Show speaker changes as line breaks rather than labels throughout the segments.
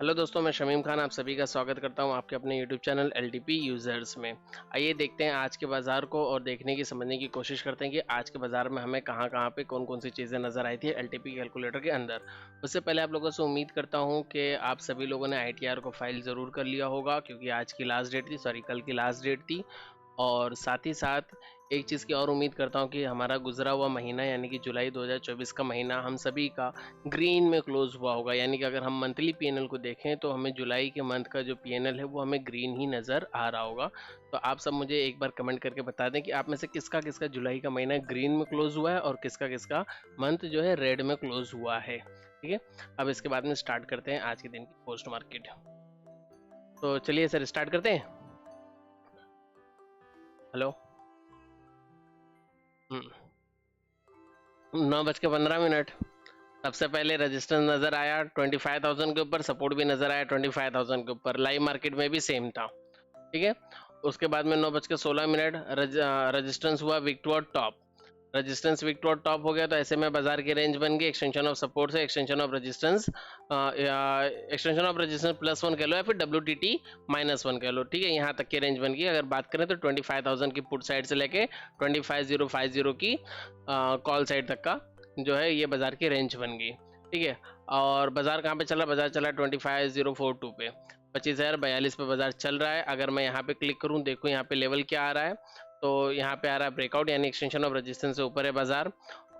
Hello दोस्तों, मैं शमीम खान आप सभी का स्वागत करता हूं आपके अपने यूट्यूब चैनल एलटीपी यूज़र्स में। आइए देखते हैं आज के बाज़ार को और देखने की समझने की कोशिश करते हैं कि आज के बाज़ार में हमें कहां पे कौन-कौन सी चीज़ें नज़र आई थी एलटीपी कैलकुलेटर के अंदर। उससे पहले आप लोगों से उम्मीद करता हूं कि आप सभी लोगों ने आईटीआर को फाइल ज़रूर कर लिया होगा, क्योंकि आज की लास्ट डेट थी, सॉरी कल की लास्ट डेट थी। और साथ ही साथ एक चीज़ की और उम्मीद करता हूँ कि हमारा गुजरा हुआ महीना यानी कि जुलाई 2024 का महीना हम सभी का ग्रीन में क्लोज हुआ होगा। यानी कि अगर हम मंथली पीएनएल को देखें तो हमें जुलाई के मंथ का जो पीएनएल है वो हमें ग्रीन ही नज़र आ रहा होगा। तो आप सब मुझे एक बार कमेंट करके बता दें कि आप में से किसका किसका जुलाई का महीना ग्रीन में क्लोज हुआ है और किसका किसका मंथ जो है रेड में क्लोज हुआ है। ठीक है, अब इसके बाद में स्टार्ट करते हैं आज के दिन की पोस्ट मार्केट। तो चलिए सर स्टार्ट करते हैं। हेलो। 9:15। सबसे पहले रेजिस्टेंस नजर आया 25,000 के ऊपर, सपोर्ट भी नजर आया 25,000 के ऊपर। लाइव मार्केट में भी सेम था। ठीक है, उसके बाद में 9:16 रेजिस्टेंस हुआ weak toward top. Resistance weak toward top हो गया तो ऐसे में बाजार की रेंज बन गई एक्सटेंशन ऑफ सपोर्ट से एक्सटेंशन ऑफ रेजिस्टेंस, +1 कह लो या फिर WTT-1 कह लो। ठीक है, यहाँ तक की रेंज बन गई। अगर बात करें तो 25,000 की पुट साइड से लेके 25,050 की कॉल साइड तक का जो है ये बाजार की रेंज बन गई। ठीक है, और बाजार कहाँ पे चला? बाजार चला 25,042 पे, 25,042 पे बाजार चल रहा है। अगर मैं यहाँ पे क्लिक करूँ, देखो यहाँ पे लेवल क्या आ रहा है, तो यहाँ पे आ रहा है ब्रेकआउट यानी एक्सटेंशन ऑफ रेजिस्टेंस से ऊपर है बाजार।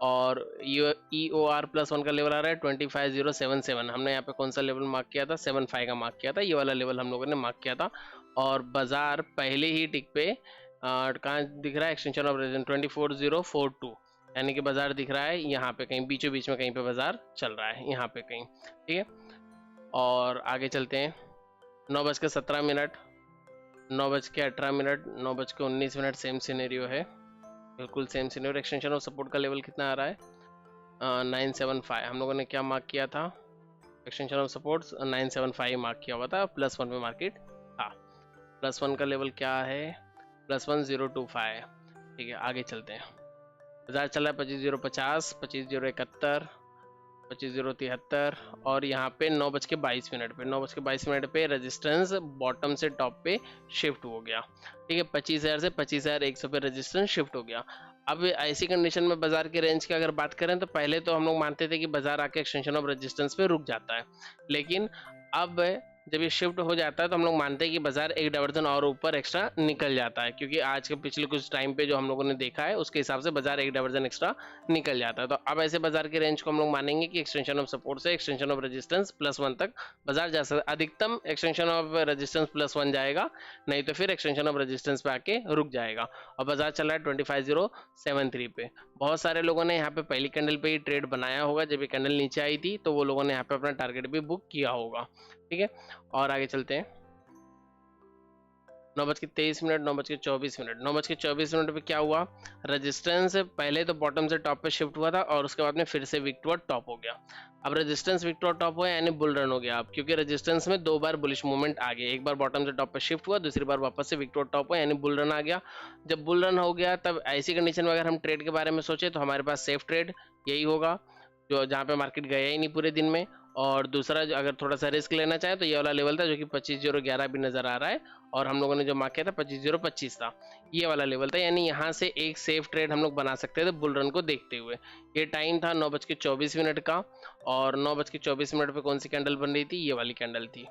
और EOR+1 का लेवल आ रहा है 25,077। हमने यहाँ पे कौन सा लेवल मार्क किया था? 75 का मार्क किया था, ये वाला लेवल हम लोगों ने मार्क किया था। और बाजार पहले ही टिक पे कहाँ दिख रहा है? एक्सटेंशन ऑफ रेजिस्टेंस 24,042, यानी कि बाजार दिख रहा है यहाँ पे कहीं बीचों बीच में, कहीं पे बाजार चल रहा है यहाँ पे कहीं। ठीक है, और आगे चलते हैं। 9:17, 9:18, 9:19 सेम सिनेरियो है, बिल्कुल same scenario. Extension of support का लेवल कितना आ रहा है? 975। हम लोगों ने क्या मार्क किया था? एक्सटेंशन ऑफ सपोर्ट 975 मार्क किया हुआ था, +1 पे मार्केट था। +1 का लेवल क्या है? +1025। ठीक है, आगे चलते हैं। बाजार चल रहा है 25,050, 25,071, 25,073 और यहाँ पे 9:22 पे 9:22 पे रेजिस्टेंस बॉटम से टॉप पे शिफ्ट हो गया। ठीक है, 25,000 से 25,100 पे रेजिस्टेंस शिफ्ट हो गया। अब ऐसी कंडीशन में बाजार के रेंज की अगर बात करें तो पहले तो हम लोग मानते थे कि बाजार आके एक्सटेंशन ऑफ रेजिस्टेंस पे रुक जाता है, लेकिन अब जब ये शिफ्ट हो जाता है तो हम लोग मानते हैं कि बाजार एक डाइवर्जन और ऊपर एक्स्ट्रा निकल जाता है, क्योंकि आज के पिछले कुछ टाइम पे जो हम लोगों ने देखा है उसके हिसाब से बाजार एक डाइवर्जन एक्स्ट्रा निकल जाता है। तो अब ऐसे बाजार की रेंज को हम लोग मानेंगे कि एक्सटेंशन ऑफ सपोर्ट से एक्सटेंशन ऑफ रेजिस्टेंस +1 तक बाजार जा सकता है। अधिकतम एक्सटेंशन ऑफ रेजिस्टेंस +1 जाएगा, नहीं तो फिर एक्सटेंशन ऑफ रेजिस्टेंस पे आके रुक जाएगा। और बाजार चल रहा है 25,073 पे। बहुत सारे लोगों ने यहाँ पे पहली कैंडल पे ही ट्रेड बनाया होगा, जब ये कैंडल नीचे आई थी तो वो लोगों ने यहाँ पे अपना टारगेट भी बुक किया होगा। ठीक है, और आगे चलते हैं। 9:23, 9:24, 9:24 पे क्या हुआ? रेजिस्टेंस पहले तो बॉटम से टॉप पे शिफ्ट हुआ था और उसके बाद में फिर से वीक टुवर्ड टॉप हो गया। अब रेजिस्टेंस वीक टुवर्ड टॉप हुआ यानी बुल रन हो गया अब, क्योंकि रेजिस्टेंस में 2 बार बुलिश मूवमेंट आ गया। एक बार बॉटम से टॉप पे शिफ्ट हुआ, दूसरी बार वापस से वीक टुवर्ड टॉप हुआ यानी बुल रन आ गया। जब बुल रन हो गया तब ऐसी कंडीशन में अगर हम ट्रेड के बारे में सोचे तो हमारे पास सेफ ट्रेड यही होगा जो जहाँ पे मार्केट गया ही नहीं पूरे दिन में। और दूसरा अगर थोड़ा सा रिस्क लेना चाहे तो ये वाला लेवल था जो कि 25,011 भी नजर आ रहा है, और हम लोगों ने जो मार्क किया था 25,025 था, ये वाला लेवल था। यानी यहाँ से एक सेफ ट्रेड हम लोग बना सकते थे बुल रन को देखते हुए। ये टाइम था 9:24 का, और 9:24 पे कौन सी कैंडल बन रही थी? ये वाली कैंडल थी।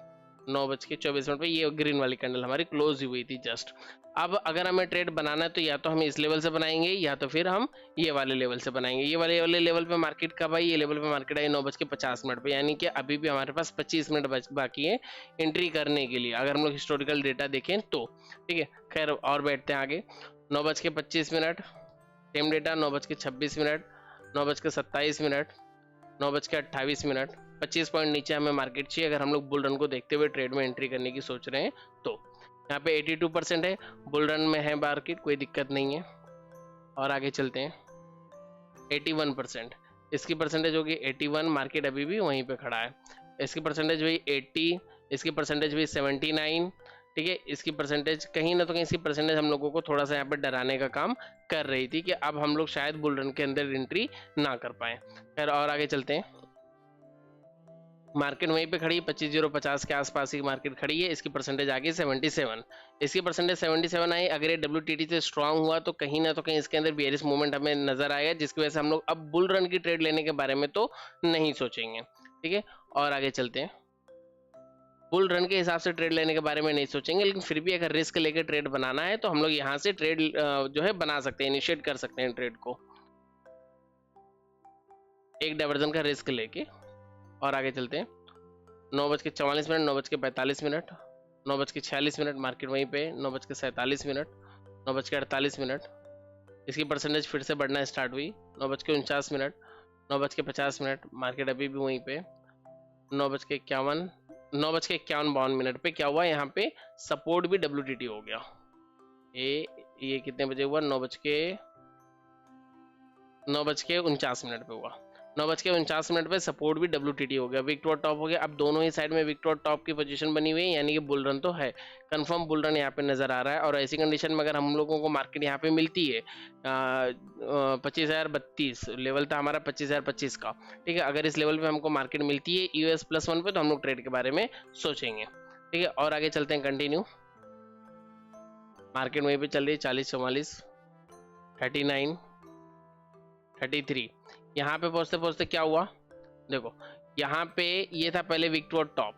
9:24 पे ये ग्रीन वाली कैंडल हमारी क्लोज हुई थी जस्ट। अब अगर हमें ट्रेड बनाना है तो या तो हम इस लेवल से बनाएंगे या तो फिर हम ये वाले लेवल से बनाएंगे। ये वाले लेवल पे मार्केट कब आई? ये लेवल पे मार्केट आई 9:50 पे, यानी कि अभी भी हमारे पास 25 मिनट बाकी है एंट्री करने के लिए, अगर हम लोग हिस्टोरिकल डेटा देखें तो। ठीक है, खैर और बैठते हैं आगे। 9:25, सेम डेटा 9:26, 9:27, 9:28, 25 पॉइंट नीचे हमें मार्केट चाहिए अगर हम लोग बुल रन को देखते हुए ट्रेड में एंट्री करने की सोच रहे हैं तो। यहाँ पे 82% है, बुल रन में है मार्केट, कोई दिक्कत नहीं है। और आगे चलते हैं। 81%, इसकी परसेंटेज होगी 81, मार्केट अभी भी वहीं पे खड़ा है। इसकी परसेंटेज हुई 80, इसकी परसेंटेज हुई 79। ठीक है, इसकी परसेंटेज कहीं ना तो कहीं इसकी परसेंटेज हम लोगों को थोड़ा सा यहाँ पे डराने का काम कर रही थी कि अब हम लोग शायद बुल रन के अंदर एंट्री ना कर पाए। खैर और आगे चलते हैं। मार्केट वहीं पे खड़ी है, 25,050 के आसपास ही मार्केट खड़ी है। इसकी परसेंटेज आ गई 77, इसकी परसेंटेज 77 आई। अगर ये WTT से स्ट्रांग हुआ तो कहीं ना तो कहीं इसके अंदर बेयरिश मूवमेंट हमें नजर आएगा, जिसकी वजह से हम लोग अब बुल रन की ट्रेड लेने के बारे में तो नहीं सोचेंगे, ठीक है। और आगे चलते हैं, बुल रन के हिसाब से ट्रेड लेने के बारे में नहीं सोचेंगे, लेकिन फिर भी अगर रिस्क लेके ट्रेड बनाना है तो हम लोग यहाँ से ट्रेड जो है बना सकते हैं, इनिशिएट कर सकते हैं ट्रेड को एक डाइवर्जन का रिस्क लेके। और आगे चलते हैं, 9:44, 9:45, 9:46, मार्केट वहीं पे, 9:47, 9:48, इसकी परसेंटेज फिर से बढ़ना स्टार्ट हुई। 9:49, 9:50, मार्केट अभी भी वहीं पे। 9:51, 9:51 पे क्या हुआ, यहाँ पे सपोर्ट भी WTT हो गया। ये कितने बजे हुआ, 9:49 पे हुआ। 9:49 पे सपोर्ट भी WTT हो गया, विक टू टॉप हो गया। अब दोनों ही साइड में विक टू टॉप की पोजीशन बनी हुई है, यानी कि बुल रन तो है, कंफर्म बुल रन यहाँ पे नजर आ रहा है। और ऐसी कंडीशन में अगर हम लोगों को मार्केट यहाँ पे मिलती है 25,032 लेवल था हमारा, 25,025 का, ठीक है। अगर इस लेवल पे हमको मार्केट मिलती है US+1 पे तो हम लोग ट्रेड के बारे में सोचेंगे, ठीक है। और आगे चलते हैं, कंटिन्यू। मार्केट वहीं पे चल रही है, 40-44, 39, 33। यहाँ पे पहुंचते पहुंचते क्या हुआ, देखो यहाँ पे ये था पहले विक टू टॉप,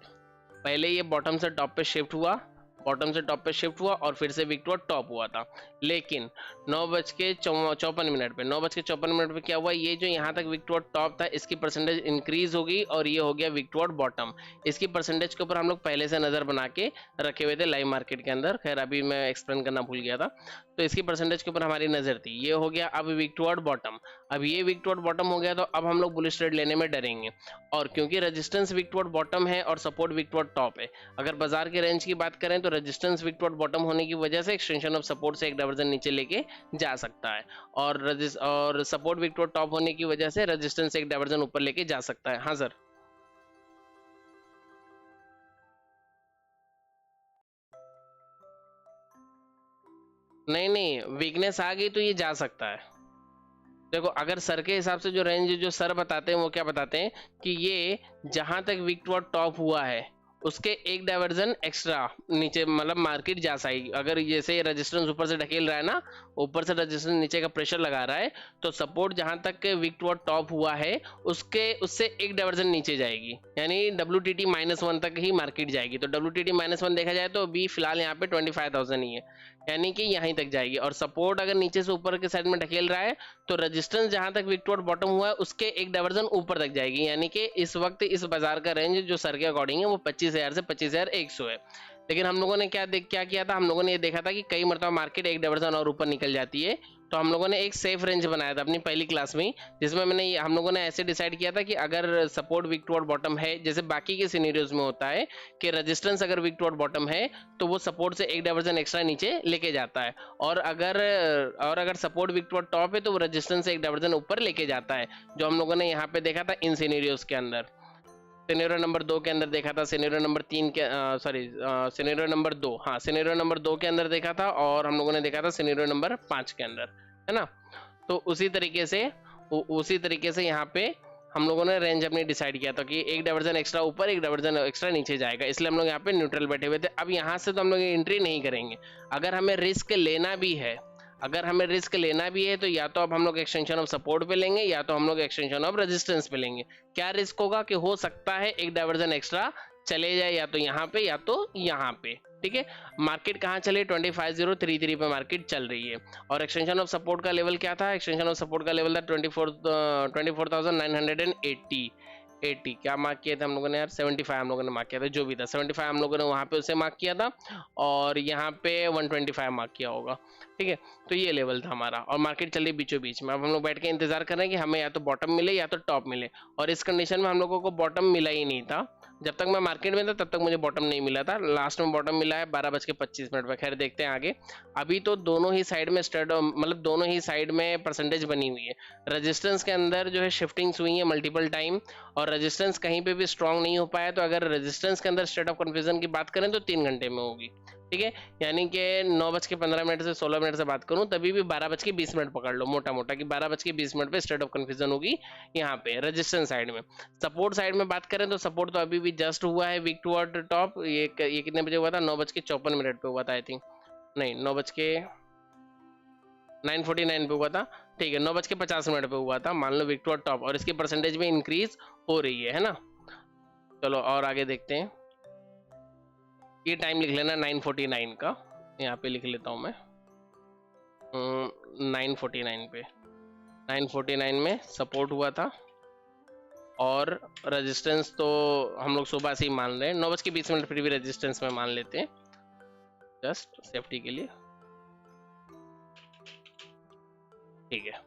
पहले ये बॉटम से टॉप पे शिफ्ट हुआ, बॉटम से टॉप पे शिफ्ट हुआ और फिर से विक टू टॉप हुआ था। लेकिन 9:54 पे 9:54 पे क्या हुआ, ये जो यहाँ तक विक टू टॉप था इसकी परसेंटेज इंक्रीज हो गई और ये हो गया विक टू बॉटम। इसकी परसेंटेज के ऊपर हम लोग पहले से नजर बना के रखे हुए थे लाइव मार्केट के अंदर, खैर अभी मैं एक्सप्लेन करना भूल गया था। तो इसकी परसेंटेज के ऊपर हमारी नजर थी, ये हो गया अब विक टू बॉटम। अब ये विक टू बॉटम हो गया तो अब हम लोग बुलिश ट्रेड लेने में डरेंगे, और क्योंकि रेजिस्टेंस विक टू बॉटम है और सपोर्ट विक टू टॉप है। अगर बाजार के रेंज की बात करें तो रेजिस्टेंस विक टू बॉटम होने की वजह से एक्सटेंशन ऑफ सपोर्ट से एक डाइवर्जन नीचे लेके जा सकता है, और सपोर्ट विक टू टॉप होने की वजह से रेजिस्टेंस से एक डाइवर्जन ऊपर लेके जा सकता है। हाँ सर, नहीं वीकनेस आ गई तो ये जा सकता है। देखो अगर सर के हिसाब से जो रेंज जो सर बताते हैं वो क्या बताते हैं कि ये जहां तक विक टू टॉप हुआ है उसके एक डाइवर्जन एक्स्ट्रा नीचे, मतलब मार्केट जा सही। अगर जैसे रेजिस्टेंस ऊपर से ढकेल रहा है ना, ऊपर से रेजिस्टेंस नीचे का प्रेशर लगा रहा है, तो सपोर्ट जहां तक विक टू टॉप हुआ है उससे एक डाइवर्जन नीचे जाएगी, यानी WTT -1 तक ही मार्केट जाएगी। तो WTT -1 देखा जाए तो अभी फिलहाल यहाँ पे 25,000 ही है, यानी कि यहीं तक जाएगी। और सपोर्ट अगर नीचे से ऊपर के साइड में ढकेल रहा है तो रेजिस्टेंस जहां तक विक टू बॉटम हुआ है उसके एक डाइवर्जन ऊपर तक जाएगी, यानी कि इस वक्त इस बाजार का रेंज जो सर के अकॉर्डिंग है वो 25,000 से 25,100 है। लेकिन हम लोगों ने क्या किया था, हम लोगों ने ये देखा था कि कई मरतबा मार्केट एक डाइवर्जन और ऊपर निकल जाती है, तो हम लोगों ने एक सेफ रेंज बनाया था अपनी पहली क्लास में, जिसमें हम लोगों ने ऐसे डिसाइड किया था कि अगर सपोर्ट विक टू बॉटम है, जैसे बाकी के सिनेरियोज में होता है कि रेजिस्टेंस अगर विक टू बॉटम है तो वो सपोर्ट से एक डाइवर्जन एक्स्ट्रा नीचे लेके जाता है, और अगर सपोर्ट विक टू टॉप है तो वो रेजिस्टेंस से एक डाइवर्जन ऊपर लेके जाता है, जो हम लोगों ने यहाँ पे देखा था इन सिनेरियोज के अंदर। सिनेरियो नंबर 2 के अंदर देखा था, सिनेरियो नंबर 3 के सिनेरियो नंबर 2, हाँ सिनेरियो नंबर 2 के अंदर देखा था, और हम लोगों ने देखा था सिनेरियो नंबर 5 के अंदर, है ना। तो उसी तरीके से यहाँ पे हम लोगों ने रेंज अपनी डिसाइड किया था कि एक डाइवर्जन एक्स्ट्रा ऊपर एक डाइवर्जन एक्स्ट्रा नीचे जाएगा, इसलिए हम लोग यहाँ पे न्यूट्रल बैठे हुए थे। अब यहाँ से तो हम लोग एंट्री नहीं करेंगे। अगर हमें रिस्क लेना भी है तो या तो अब हम लोग एक्सटेंशन ऑफ सपोर्ट पे लेंगे या तो हम लोग एक्सटेंशन ऑफ रेजिस्टेंस पे लेंगे। क्या रिस्क होगा कि हो सकता है एक डाइवर्जन एक्स्ट्रा चले जाए या तो यहाँ पे या तो यहाँ पे, ठीक है। मार्केट कहाँ चले, 25,033 पे मार्केट चल रही है, और एक्सटेंशन ऑफ सपोर्ट का लेवल क्या था, एक्सटेंशन ऑफ सपोर्ट का लेवल था 24,980 क्या मार्क किया था हम लोगों ने यार, 75 हम लोगों ने मार्क किया था, जो भी था 75 हम लोगों ने वहां पे उसे मार्क किया था, और यहाँ पे 125 मार्क किया होगा, ठीक है। तो ये लेवल था हमारा, और मार्केट चल रही बीचों बीच में। अब हम लोग बैठ के इंतजार कर रहे हैं कि हमें या तो बॉटम मिले या तो टॉप मिले, और इस कंडीशन में हम लोगों को बॉटम मिला ही नहीं था। जब तक मैं मार्केट में था तब तक मुझे बॉटम नहीं मिला था, लास्ट में बॉटम मिला है 12:25 पे। खैर देखते हैं आगे। अभी तो दोनों ही साइड में मतलब दोनों ही साइड में परसेंटेज बनी हुई है। रेजिस्टेंस के अंदर जो है शिफ्टिंग्स हुई है मल्टीपल टाइम, और रेजिस्टेंस कहीं पे भी स्ट्रांग नहीं हो पाया। तो अगर रेजिस्टेंस के अंदर स्टेट ऑफ कन्फ्यूजन की बात करें तो 3 घंटे में होगी, ठीक है, यानी कि 9:15 से 16 से बात करूं तभी भी 12:20 पकड़ लो मोटा मोटा कि 12:20 पे स्टेट ऑफ कंफ्यूजन होगी यहाँ पे रेजिस्टेंस साइड में। सपोर्ट साइड में बात करें तो सपोर्ट तो अभी भी जस्ट हुआ है वीक टुवर्ड टॉप। ये कितने बजे हुआ था? 9:54 पे हुआ था आई थिंक, नहीं 9:49 पे हुआ था। ठीक है, 9:50 पे हुआ था, मान लो वीक टुवर्ड टॉप, और इसकी परसेंटेज में इंक्रीज हो रही है ना। चलो और आगे देखते हैं, ये टाइम लिख लेना 9:49 का, यहाँ पे लिख लेता हूँ मैं 9:49 पे। 9:49 में सपोर्ट हुआ था और रेजिस्टेंस तो हम लोग सुबह से ही मान रहे हैं, 9:20 फिर भी रेजिस्टेंस में मान लेते हैं जस्ट सेफ्टी के लिए। ठीक है,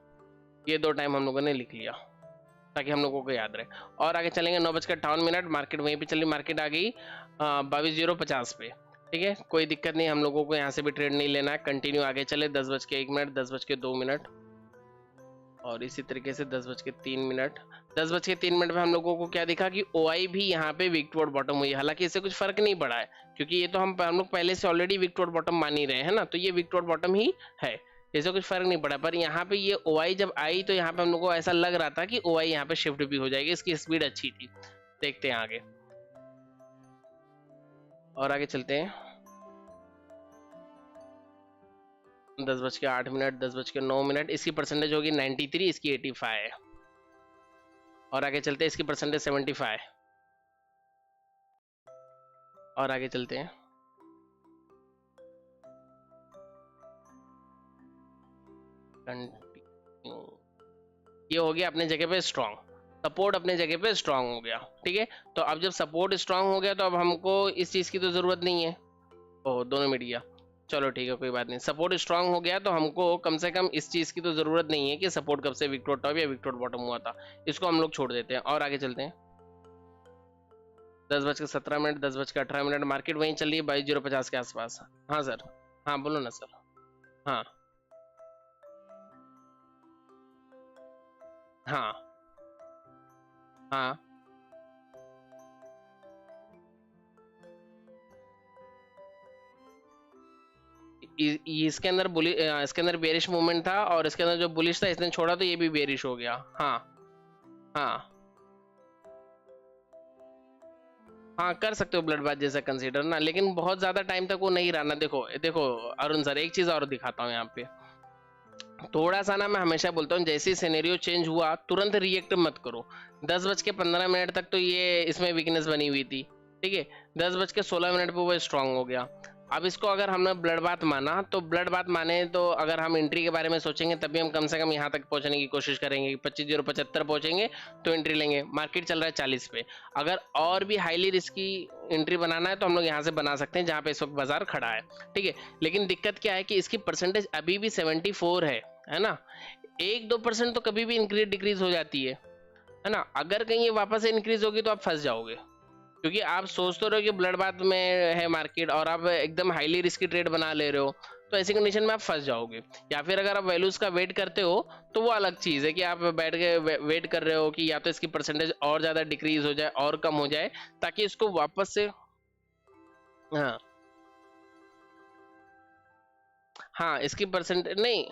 ये दो टाइम हम लोगों ने लिख लिया ताकि हम लोगों को याद रहे। और आगे चलेंगे 9:58, मार्केट वहीं पे चली, मार्केट आ गई 22:50 पे। ठीक है, कोई दिक्कत नहीं, हम लोगों को यहाँ से भी ट्रेड नहीं लेना है, कंटिन्यू आगे चले 10:01, 10:02 और इसी तरीके से 10:03। 10:03 पे हम लोगों को क्या दिखा कि OI भी यहाँ पे वीक टुवर्ड बॉटम हुई है। हालांकि इससे कुछ फर्क नहीं पड़ा है क्योंकि ये तो हम लोग पहले से ऑलरेडी वीक टुवर्ड बॉटम मान ही रहे हैं ना, तो ये वीक टुवर्ड बॉटम ही है, इससे कुछ फर्क नहीं पड़ा। पर यहाँ पे ये OI जब आई तो यहाँ पे हम लोग को ऐसा लग रहा था कि OI यहाँ पे शिफ्ट भी हो जाएगी, इसकी स्पीड अच्छी थी। देखते हैं आगे, और आगे चलते हैं 10:08, 10:09, इसकी परसेंटेज होगी 93, इसकी 85 है। और आगे चलते हैं, इसकी परसेंटेज 75। और आगे चलते हैं ये हो गया अपने जगह पे स्ट्रांग, सपोर्ट अपने जगह पे स्ट्रांग हो गया। ठीक है, तो अब जब सपोर्ट स्ट्रांग हो गया तो अब हमको इस चीज की तो जरूरत नहीं है। ओह, दोनों मिट गया, चलो ठीक है कोई बात नहीं। सपोर्ट स्ट्रांग हो गया तो हमको कम से कम इस चीज की तो जरूरत नहीं है कि सपोर्ट कब से वीक टुवर्ड टॉप या वीक टुवर्ड बॉटम हुआ था, इसको हम लोग छोड़ देते हैं। और आगे चलते हैं 10:17, 10:18, मार्केट वहीं चल रही है 22:50 के आसपास। हाँ सर, हाँ बोलो ना सर। हाँ हाँ हाँ, इसके अंदर इसके अंदर बेरिश मूवमेंट था और इसके अंदर जो बुलिश था इसने छोड़ा तो ये भी बेरिश हो गया। हाँ हाँ हाँ, कर सकते हो ब्लड बाथ जैसा कंसीडर ना, लेकिन बहुत ज्यादा टाइम तक वो नहीं रहना। देखो देखो अरुण सर, एक चीज और दिखाता हूँ यहाँ पे, थोड़ा सा ना मैं हमेशा बोलता हूँ जैसे सिनेरियो चेंज हुआ तुरंत रिएक्ट मत करो। 10:15 तक तो ये इसमें वीकनेस बनी हुई थी, ठीक है, 10:16 पे वो स्ट्रांग हो गया। अब इसको अगर हमने ब्लड बाथ माना तो ब्लड बाथ माने तो अगर हम एंट्री के बारे में सोचेंगे तभी हम कम से कम यहाँ तक पहुंचने की कोशिश करेंगे, 25:75 पहुंचेंगे तो एंट्री लेंगे। मार्केट चल रहा है 40 पे, अगर और भी हाईली रिस्की एंट्री बनाना है तो हम लोग यहाँ से बना सकते हैं जहाँ पे इस वक्त बाजार खड़ा है। ठीक है, लेकिन दिक्कत क्या है कि इसकी परसेंटेज अभी भी 74 है ना, 1-2% तो कभी भी इंक्रीज डिक्रीज हो जाती है ना। अगर कहीं ये वापस से इंक्रीज होगी तो आप फंस जाओगे, क्योंकि आप सोच तो रहे हो कि ब्लड बाथ में है मार्केट और आप एकदम हाईली रिस्की ट्रेड बना ले रहे हो, तो ऐसी कंडीशन में आप फंस जाओगे। या फिर अगर आप वैल्यूज का वेट करते हो तो वो अलग चीज है कि आप बैठ के वेट कर रहे हो कि या तो इसकी परसेंटेज और ज्यादा डिक्रीज हो जाए और कम हो जाए ताकि इसको वापस से। हाँ हाँ, इसकी परसेंटेज नहीं,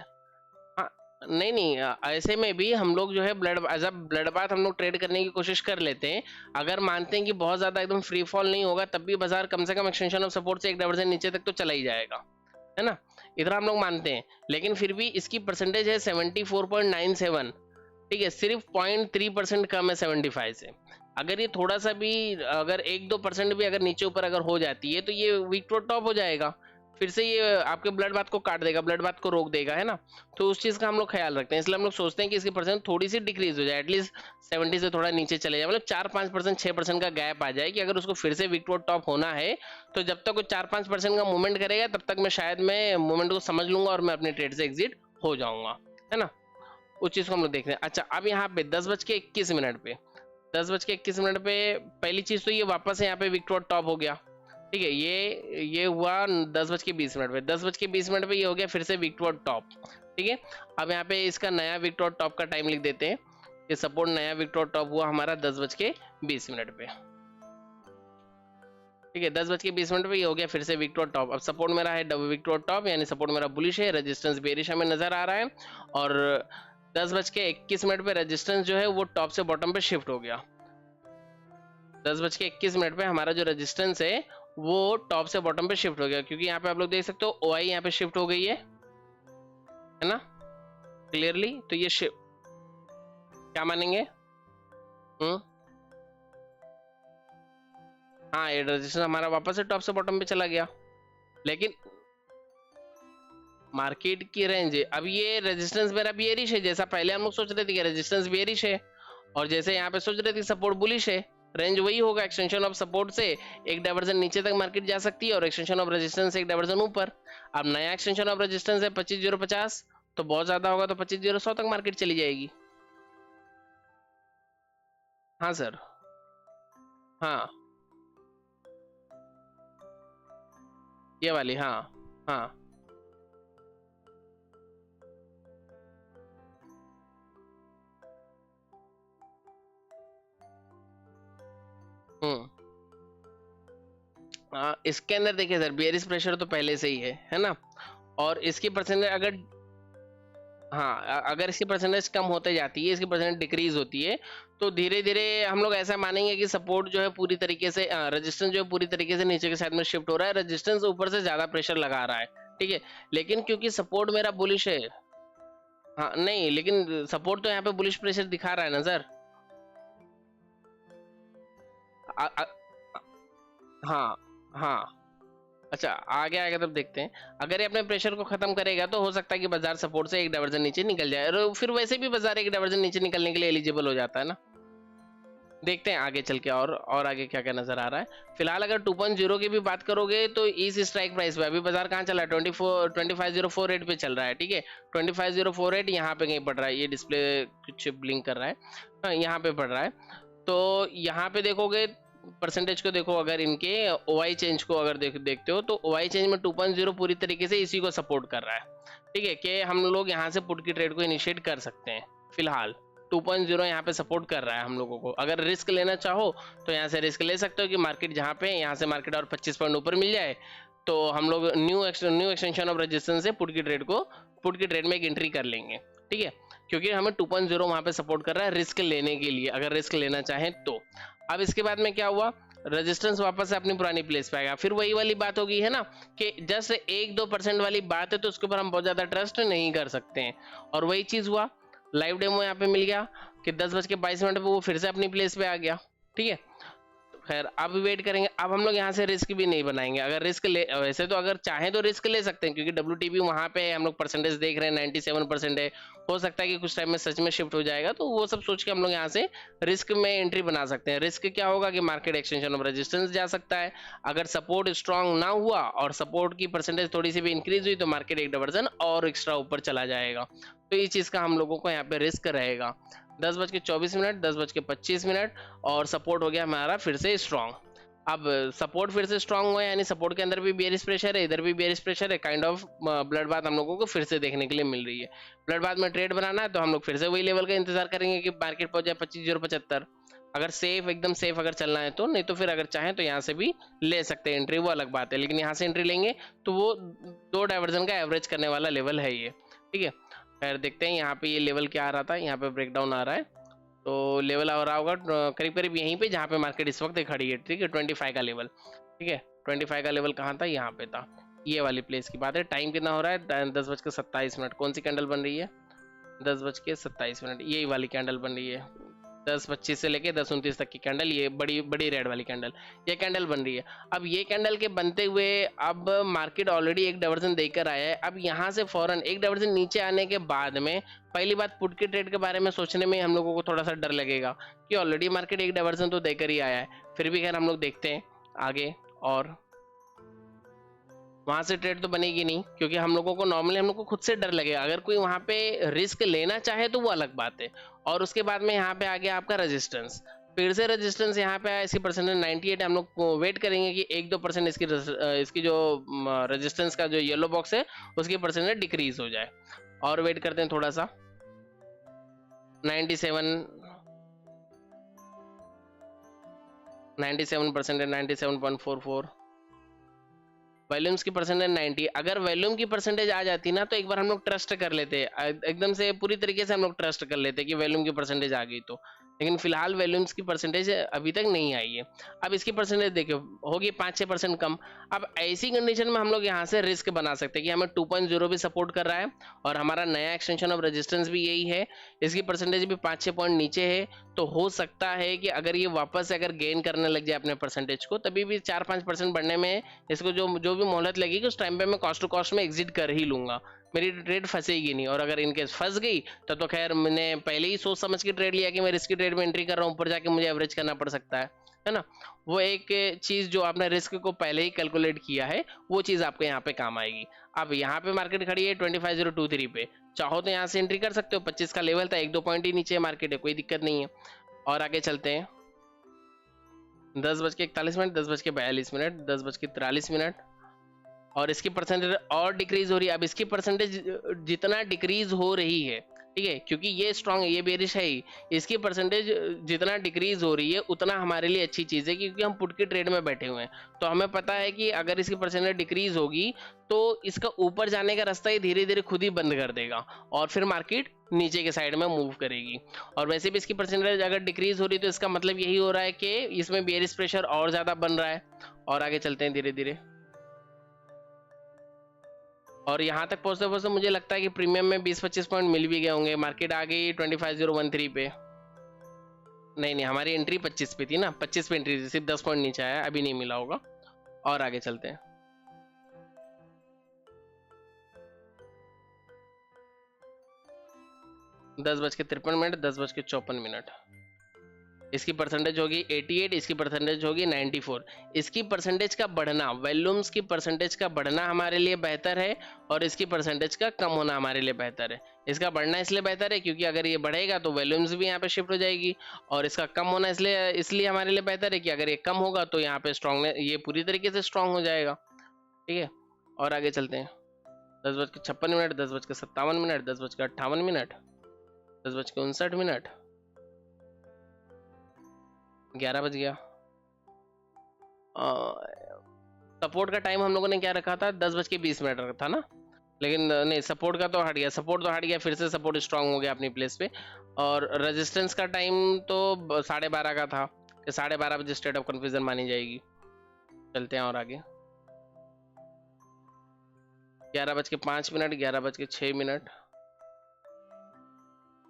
हाँ, नहीं नहीं, ऐसे में भी हम लोग जो है blood as a blood bath हम लोग ट्रेड करने की कोशिश कर लेते हैं। अगर मानते हैं कि बहुत ज्यादा एकदम फ्री फॉल नहीं होगा तब भी बाजार कम से कम एक्सटेंशन ऑफ सपोर्ट से 1 डाइवर्जन नीचे तक तो चला ही जाएगा, है ना, इतना हम लोग मानते हैं। लेकिन फिर भी इसकी परसेंटेज है 74.97, ठीक है, सिर्फ 0.3% कम है 75 से। अगर ये थोड़ा सा भी, अगर 1-2% भी अगर नीचे ऊपर अगर हो जाती है तो ये वीक टू टॉप हो जाएगा, फिर से ये आपके ब्लड बाथ को काट देगा, ब्लड बाथ को रोक देगा, है ना। तो उस चीज का हम लोग ख्याल रखते हैं, इसलिए हम लोग सोचते हैं कि इसकी परसेंट थोड़ी सी डिक्रीज हो जाए, एटलीस्ट 70 से थोड़ा नीचे चले जाए, मतलब 4-5%, 6% का गैप आ जाए कि अगर उसको फिर से वीक टू टॉप होना है तो जब तक वो 4-5% का मूवमेंट करेगा तब तक मैं शायद मैं मूवमेंट को समझ लूंगा और मैं अपने ट्रेड से एग्जिट हो जाऊंगा, है ना। उस चीज को हम लोग देख रहे हैं। अच्छा, अब यहाँ पे 10:21 पे 10:21 पे पहली चीज तो ये वापस यहाँ पे विक्टोर टॉप हो गया, ठीक है, ये हुआ 10:20 पे, 10:20 पे ये हो गया फिर से विक्टोर टॉप, ठीक है। अब यहाँ पे इसका नया विक्टोर टॉप का टाइम लिख देते हैं, ये सपोर्ट नया विक्टोर टॉप हुआ हमारा 10:20 पे, ठीक है। 10:20 पे ये हो गया फिर से वीक टू टॉप। अब सपोर्ट मेरा है डबल वीक टू टॉप, यानी सपोर्ट मेरा बुलिश है, रेजिस्टेंस बेरिश हमें नजर आ रहा है। और 10:21 पे रेजिस्टेंस जो है वो टॉप से बॉटम पे शिफ्ट हो गया। 10:21 पे हमारा जो रेजिस्टेंस है वो टॉप से बॉटम पे शिफ्ट हो गया, क्योंकि यहाँ पे आप लोग देख सकते हो OI यहाँ पे शिफ्ट हो गई है ना क्लियरली। तो ये शिफ्ट क्या मानेंगे? हाँ, ये रेजिस्टेंस हमारा वापस से टॉप से बॉटम पे चला गया, लेकिन मार्केट की रेंज अब ये रेजिस्टेंस मेरा बियरिश है, जैसा पहले हम लोग सोच रहे थे कि रेजिस्टेंस बियरिश है, और जैसे यहाँ पे सोच रहे थे सपोर्ट बुलिश है। रेंज वही होगा, एक्सटेंशन ऑफ सपोर्ट से एक डाइवर्जन नीचे तक मार्केट जा सकती है और एक्सटेंशन ऑफ रेजिस्टेंस से एक डाइवर्जन ऊपर। अब नया एक्सटेंशन ऑफ रेजिस्टेंस है 25,050, तो बहुत ज्यादा होगा तो 25,000 तक मार्केट चली जाएगी। हाँ सर। हाँ, ये वाली, हाँ हाँ। हम्म। इसके अंदर देखिए सर, बियरिश प्रेशर तो पहले से ही है ना, और इसकी परसेंटेज अगर, हाँ अगर इसकी परसेंटेज कम होते जाती है, इसकी परसेंटेज डिक्रीज होती है, तो धीरे धीरे हम लोग ऐसा मानेंगे कि सपोर्ट जो है पूरी तरीके से, रेजिस्टेंस जो है पूरी तरीके से नीचे के साइड में शिफ्ट हो रहा है, रेजिस्टेंस ऊपर से ज्यादा प्रेशर लगा रहा है। ठीक है, लेकिन क्योंकि सपोर्ट मेरा बुलिश है, हाँ नहीं, लेकिन सपोर्ट तो यहाँ पे बुलिश प्रेशर दिखा रहा है ना सर। आ, आ, हाँ हाँ। अच्छा, आगे आगे तब देखते हैं। अगर ये अपने प्रेशर को खत्म करेगा तो हो सकता है कि बाजार सपोर्ट से एक डाइवर्जन नीचे निकल जाए, और फिर वैसे भी बाजार एक डाइवर्जन नीचे निकलने के लिए एलिजिबल हो जाता है ना। देखते हैं आगे चल के और आगे क्या क्या नजर आ रहा है। फिलहाल अगर 2.0 की भी बात करोगे तो इस स्ट्राइक प्राइस पे अभी बाजार कहाँ चला है, 25,048 पे चल रहा है। ठीक है, 25,048 यहाँ पे कहीं पड़ रहा है, ये डिस्प्ले कुछ ब्लिंक कर रहा है, हाँ यहाँ पे पड़ रहा है। तो यहाँ पे देखोगे परसेंटेज को, देखो अगर इनके OI चेंज को अगर देखते हो तो OI चेंज में 2.0 पूरी तरीके से इसी को सपोर्ट कर रहा है। ठीक है, कि हम लोग यहाँ से पुट की ट्रेड को इनिशिएट कर सकते हैं। फिलहाल 2.0 यहाँ पे सपोर्ट कर रहा है हम लोगों को। अगर रिस्क लेना चाहो तो यहाँ से रिस्क ले सकते हो कि मार्केट जहाँ पे, यहाँ से मार्केट और 25 पॉइंट ऊपर मिल जाए तो हम लोग न्यू एक्सटेंशन ऑफ रेजिस्टेंस से पुट की ट्रेड में एक एंट्री कर लेंगे। ठीक है, क्योंकि हमें 2.0 वहां पे सपोर्ट कर रहा है रिस्क लेने के लिए, अगर रिस्क लेना चाहें तो। अब इसके बाद में क्या हुआ, रेजिस्टेंस वापस से अपनी पुरानी प्लेस पे आएगा। फिर वही वाली बात हो गई है ना कि जस्ट 1-2% वाली बात है तो उसके ऊपर हम बहुत ज्यादा ट्रस्ट नहीं कर सकते हैं, और वही चीज हुआ। लाइव डेमो यहाँ पे मिल गया कि 10:22 पे वो फिर से अपनी प्लेस पे आ गया। ठीक है, खैर अब वेट करेंगे। अब हम लोग यहाँ से रिस्क भी नहीं बनाएंगे। अगर रिस्क ले, वैसे तो अगर चाहें तो रिस्क ले सकते हैं, क्योंकि WTP वहाँ पे हम लोग परसेंटेज देख रहे हैं 97% है। हो सकता है कि कुछ टाइम में सच में शिफ्ट हो जाएगा, तो वो सब सोच के हम लोग यहाँ से रिस्क में एंट्री बना सकते हैं। रिस्क क्या होगा कि मार्केट एक्सटेंशन ऑफ रेजिस्टेंस जा सकता है। अगर सपोर्ट स्ट्रांग ना हुआ और सपोर्ट की परसेंटेज थोड़ी सी भी इंक्रीज हुई तो मार्केट एक डाइवर्जन और एक्स्ट्रा ऊपर चला जाएगा। तो इस चीज का हम लोगों को यहाँ पे रिस्क रहेगा। 10:24, 10:25, और सपोर्ट हो गया हमारा फिर से स्ट्रांग। अब सपोर्ट फिर से स्ट्रांग हुआ, यानी सपोर्ट के अंदर भी बेयरिश प्रेशर है, इधर भी बेयरिश प्रेशर है, काइंड ऑफ ब्लड बाथ हम लोगों को फिर से देखने के लिए मिल रही है। ब्लड बाथ में ट्रेड बनाना है तो हम लोग फिर से वही लेवल का इंतजार करेंगे कि मार्केट पहुंच जाए 25,075। अगर सेफ, एकदम सेफ अगर चलना है तो, नहीं तो फिर अगर चाहें तो यहाँ से भी ले सकते हैं एंट्री, वो अलग बात है। लेकिन यहाँ से एंट्री लेंगे तो वो 2 डाइवर्जन का एवरेज करने वाला लेवल है ये। ठीक है, खैर देखते हैं यहाँ पे ये लेवल क्या आ रहा था। यहाँ पे ब्रेकडाउन आ रहा है, तो लेवल आ रहा होगा करीब करीब यहीं पे जहाँ पे मार्केट इस वक्त खड़ी है। ठीक है, 25 का लेवल। ठीक है, 25 का लेवल कहाँ था, यहाँ पे था, ये वाली प्लेस की बात है। टाइम कितना हो रहा है, 10:27। कौन सी कैंडल बन रही है, 10:27, यही वाली कैंडल बन रही है। 10:25 से लेके 10:29 तक की कैंडल, ये बड़ी बड़ी रेड वाली कैंडल, ये कैंडल बन रही है। अब ये कैंडल के बनते हुए अब मार्केट ऑलरेडी एक डाइवर्जन देकर आया है। अब यहाँ से फौरन एक डाइवर्जन नीचे आने के बाद में पहली बात पुट के ट्रेड के बारे में सोचने में हम लोगों को थोड़ा सा डर लगेगा कि ऑलरेडी मार्केट एक डाइवर्जन तो देकर ही आया है। फिर भी खैर हम लोग देखते हैं आगे, और वहां से ट्रेड तो बनेगी नहीं, क्योंकि हम लोगों को नॉर्मली हम लोग को खुद से डर लगेगा। अगर कोई वहां पे रिस्क लेना चाहे तो वो अलग बात है। और उसके बाद में यहाँ पे आ गया आपका रेजिस्टेंस, फिर से रेजिस्टेंस यहाँ पे आया, इसकी परसेंटेज 98 है। हम लोग वेट करेंगे कि 1-2% इसकी जो रेजिस्टेंस का जो येलो बॉक्स है उसकी परसेंटेज डिक्रीज हो जाए, और वेट करते हैं थोड़ा सा। 97, 97% है, 97.44। वॉल्यूम्स की परसेंटेज 90। अगर वॉल्यूम की परसेंटेज आ जाती ना तो एक बार हम लोग ट्रस्ट कर लेते, एकदम से पूरी तरीके से हम लोग ट्रस्ट कर लेते कि वॉल्यूम की परसेंटेज आ गई तो, लेकिन फिलहाल वॉल्यूम्स की परसेंटेज अभी तक नहीं आई है। अब इसकी परसेंटेज देखिए होगी 5-6% कम। अब ऐसी कंडीशन में हम लोग यहाँ से रिस्क बना सकते हैं कि हमें 2.0 भी सपोर्ट कर रहा है और हमारा नया एक्सटेंशन ऑफ रेजिस्टेंस भी यही है, इसकी परसेंटेज भी 5-6 पॉइंट नीचे है। तो हो सकता है कि अगर ये वापस अगर गेन करने लग जाए अपने परसेंटेज को, तभी भी 4-5% बढ़ने में इसको जो भी मोहलत लगेगी उस टाइम पे मैं कॉस्ट टू कॉस्ट में एग्जिट कर ही लूंगा, मेरी ट्रेड फंसेगी नहीं। और अगर इनकेस फंस गई तो खैर मैंने पहले ही सोच समझ के ट्रेड लिया कि मैं रिस्की ट्रेड में एंट्री कर रहा हूँ, ऊपर जाके मुझे एवरेज करना पड़ सकता है ना। वो एक चीज जो आपने रिस्क को पहले ही कैलकुलेट किया है वो चीज आपको यहाँ पे काम आएगी। अब यहाँ पे मार्केट खड़ी है 25023 पे, चाहो तो यहाँ से एंट्री कर सकते हो। 25 का लेवल था, 1-2 पॉइंट ही नीचे मार्केट है, कोई दिक्कत नहीं है। और आगे चलते हैं। 10:41, 10:42, 10:43, और इसकी परसेंटेज और डिक्रीज हो रही है। अब इसकी परसेंटेज जितना डिक्रीज हो रही है, ठीक है, क्योंकि ये स्ट्रांग है, ये बेरिश है ही, इसकी परसेंटेज जितना डिक्रीज हो रही है उतना हमारे लिए अच्छी चीज़ है, क्योंकि हम पुट की ट्रेड में बैठे हुए हैं। तो हमें पता है कि अगर इसकी परसेंटेज डिक्रीज होगी तो इसका ऊपर जाने का रास्ता ही धीरे धीरे खुद ही बंद कर देगा और फिर मार्केट नीचे के साइड में मूव करेगी। और वैसे भी इसकी परसेंटेज अगर डिक्रीज हो रही है तो इसका मतलब यही हो रहा है कि इसमें बेरिश प्रेशर और ज़्यादा बन रहा है। और आगे चलते हैं धीरे धीरे। और यहाँ तक पहुँचते पहुँचते मुझे लगता है कि प्रीमियम में 20-25 पॉइंट मिल भी गए होंगे। मार्केट आ गई 25013 पे। नहीं नहीं, हमारी एंट्री 25 पे थी ना, 25 पे एंट्री थी, सिर्फ 10 पॉइंट नीचे आया, अभी नहीं मिला होगा। और आगे चलते हैं। 10:53, 10:54, इसकी परसेंटेज होगी 88, इसकी परसेंटेज होगी 94। इसकी परसेंटेज का बढ़ना, वॉल्यूम्स की परसेंटेज का बढ़ना हमारे लिए बेहतर है और इसकी परसेंटेज का कम होना हमारे लिए बेहतर है। इसका बढ़ना इसलिए बेहतर है क्योंकि अगर ये बढ़ेगा तो वॉल्यूम्स भी यहाँ पे शिफ्ट हो जाएगी, और इसका कम होना इसलिए इसलिए हमारे लिए बेहतर है कि अगर ये कम होगा तो यहाँ पे स्ट्रॉन्ग, ये पूरी तरीके से स्ट्रॉन्ग हो जाएगा। ठीक है, और आगे चलते हैं। 10:56, 10:57, 10:58, 10:59, 11 बज गया। सपोर्ट का टाइम हम लोगों ने क्या रखा था, 10:20 रखा था ना, लेकिन नहीं, सपोर्ट का तो हट गया, सपोर्ट तो हट गया, फिर से सपोर्ट स्ट्रांग हो गया अपनी प्लेस पे। और रेजिस्टेंस का टाइम तो 12:30 का था कि 12:30 बजे स्टेट ऑफ कन्फ्यूजन मानी जाएगी। चलते हैं और आगे। 11:05, 11:06,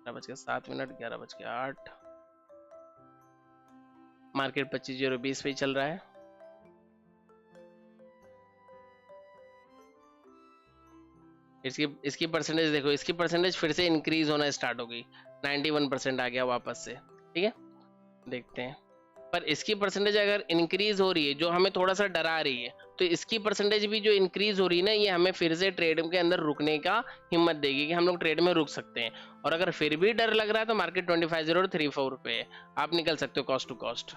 11:07, 11:08, मार्केट 25,020 पे ही चल रहा है। इसकी परसेंटेज देखो, इसकी परसेंटेज फिर से इंक्रीज होना स्टार्ट हो गई, 91% आ गया वापस से। ठीक है, देखते हैं। पर इसकी परसेंटेज अगर इंक्रीज हो रही है जो हमें थोड़ा सा डरा रही है, तो इसकी परसेंटेज भी जो इंक्रीज हो रही है ना, ये हमें फिर से ट्रेड के अंदर रुकने का हिम्मत देगी कि हम लोग ट्रेड में रुक सकते हैं। और अगर फिर भी डर लग रहा है तो मार्केट 25034 पे है, आप निकल सकते हो कॉस्ट टू कॉस्ट।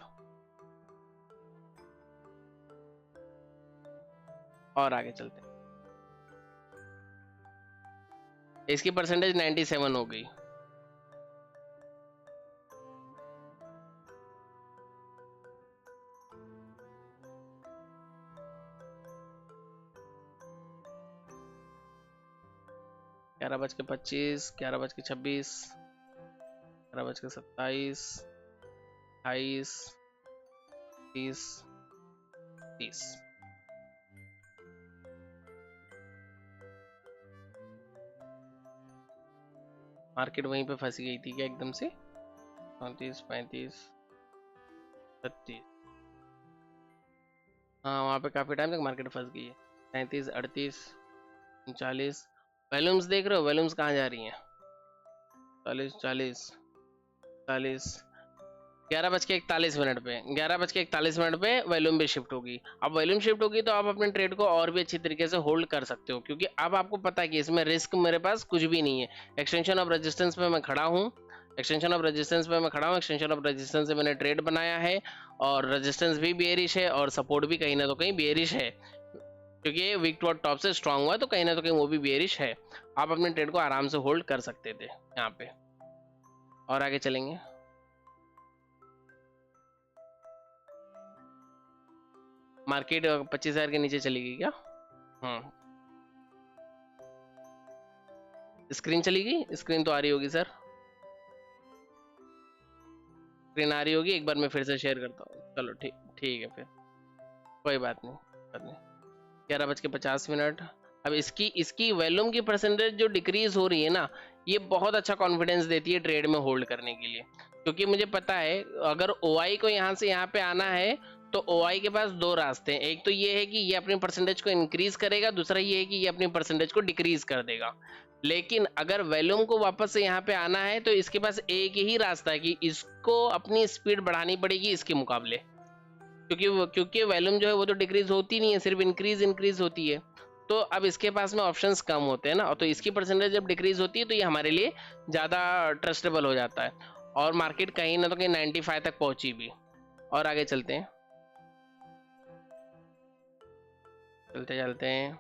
और आगे चलते हैं। इसकी परसेंटेज 97 हो गई। ग्यारह बज के 25, 11:26, 11:27, 28, 30, 30। मार्केट वहीं पे फंसी गई थी क्या एकदम से? 34, 35, 36। हाँ, वहाँ पे काफी टाइम तक मार्केट फंस गई है। 37, 38, 39। वॉल्यूम्स देख रहे हो, वॉल्यूम्स कहाँ जा रही हैं? 40, 40, 40। 11:41 पे, 11:41 पे वॉल्यूम भी शिफ्ट होगी। अब वॉल्यूम शिफ्ट होगी तो आप अपने ट्रेड को और भी अच्छी तरीके से होल्ड कर सकते हो, क्योंकि अब आपको पता है कि इसमें रिस्क मेरे पास कुछ भी नहीं है। एक्सटेंशन ऑफ रेजिस्टेंस पे मैं खड़ा हूँ, एक्सटेंशन ऑफ रेजिस्टेंस पे मैं खड़ा हूँ, एक्सटेंशन ऑफ रेजिस्टेंस से मैंने ट्रेड बनाया है, और रेजिस्टेंस भी बेयरिश है और सपोर्ट भी कहीं ना तो कहीं बेयरिश है, क्योंकि वीक टू टॉप से स्ट्रांग हुआ है तो कहीं ना तो कहीं वो भी बेयरिश है। आप अपने ट्रेड को आराम से होल्ड कर सकते थे यहाँ पे। और आगे चलेंगे। मार्केट 25,000 के नीचे चली गई क्या? स्क्रीन चली गई? स्क्रीन तो आ रही होगी सर, स्क्रीन आ रही होगी, एक बार मैं फिर से शेयर करता हूँ। चलो ठीक ठीक है फिर, कोई बात नहीं। 11:50। अब इसकी इसकी वॉल्यूम की परसेंटेज जो डिक्रीज हो रही है ना, ये बहुत अच्छा कॉन्फिडेंस देती है ट्रेड में होल्ड करने के लिए, क्योंकि मुझे पता है अगर OI को यहाँ से यहाँ पे आना है तो OI के पास दो रास्ते हैं। एक तो ये है कि ये अपनी परसेंटेज को इंक्रीज करेगा, दूसरा ये है कि ये अपनी परसेंटेज को डिक्रीज कर देगा। लेकिन अगर वॉल्यूम को वापस से यहाँ पे आना है तो इसके पास एक ही रास्ता है कि इसको अपनी स्पीड बढ़ानी पड़ेगी इसके मुकाबले, क्योंकि वॉल्यूम जो है वो तो डिक्रीज होती नहीं है, सिर्फ इंक्रीज होती है। तो अब इसके पास में ऑप्शंस कम होते हैं ना, तो इसकी परसेंटेज जब डिक्रीज होती है तो ये हमारे लिए ज़्यादा ट्रस्टेबल हो जाता है। और मार्केट कहीं ना तो कहीं 95 तक पहुंची भी। और आगे चलते हैं, चलते हैं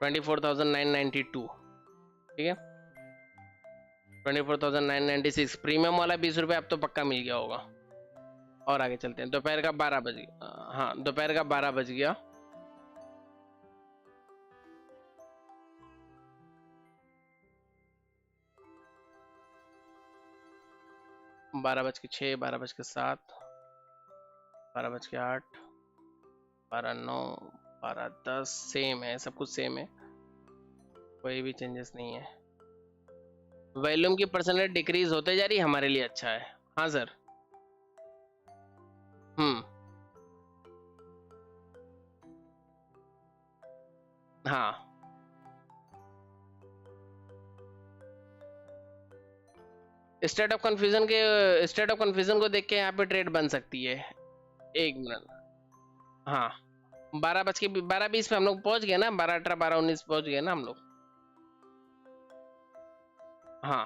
24,992, ठीक है 24,996। प्रीमियम वाला 20 रुपये अब तो पक्का मिल गया होगा। और आगे चलते हैं, दोपहर का 12 बज गया। हाँ, दोपहर का 12 बज गया। बारह बज के 6, 12:07, 12:08, 12:09, 12:10, सेम है, सब कुछ सेम है, कोई भी चेंजेस नहीं है। वॉल्यूम की परसेंटेज डिक्रीज होते जा रही है, हमारे लिए अच्छा है। हाँ सर। हाँ, स्टेट ऑफ कन्फ्यूजन को देख के यहाँ पे ट्रेड बन सकती है। एक मिनट, हाँ 12:20 पे हम लोग पहुंच गए ना, 12:18, 12:19 पहुंच गए ना हम लोग। हाँ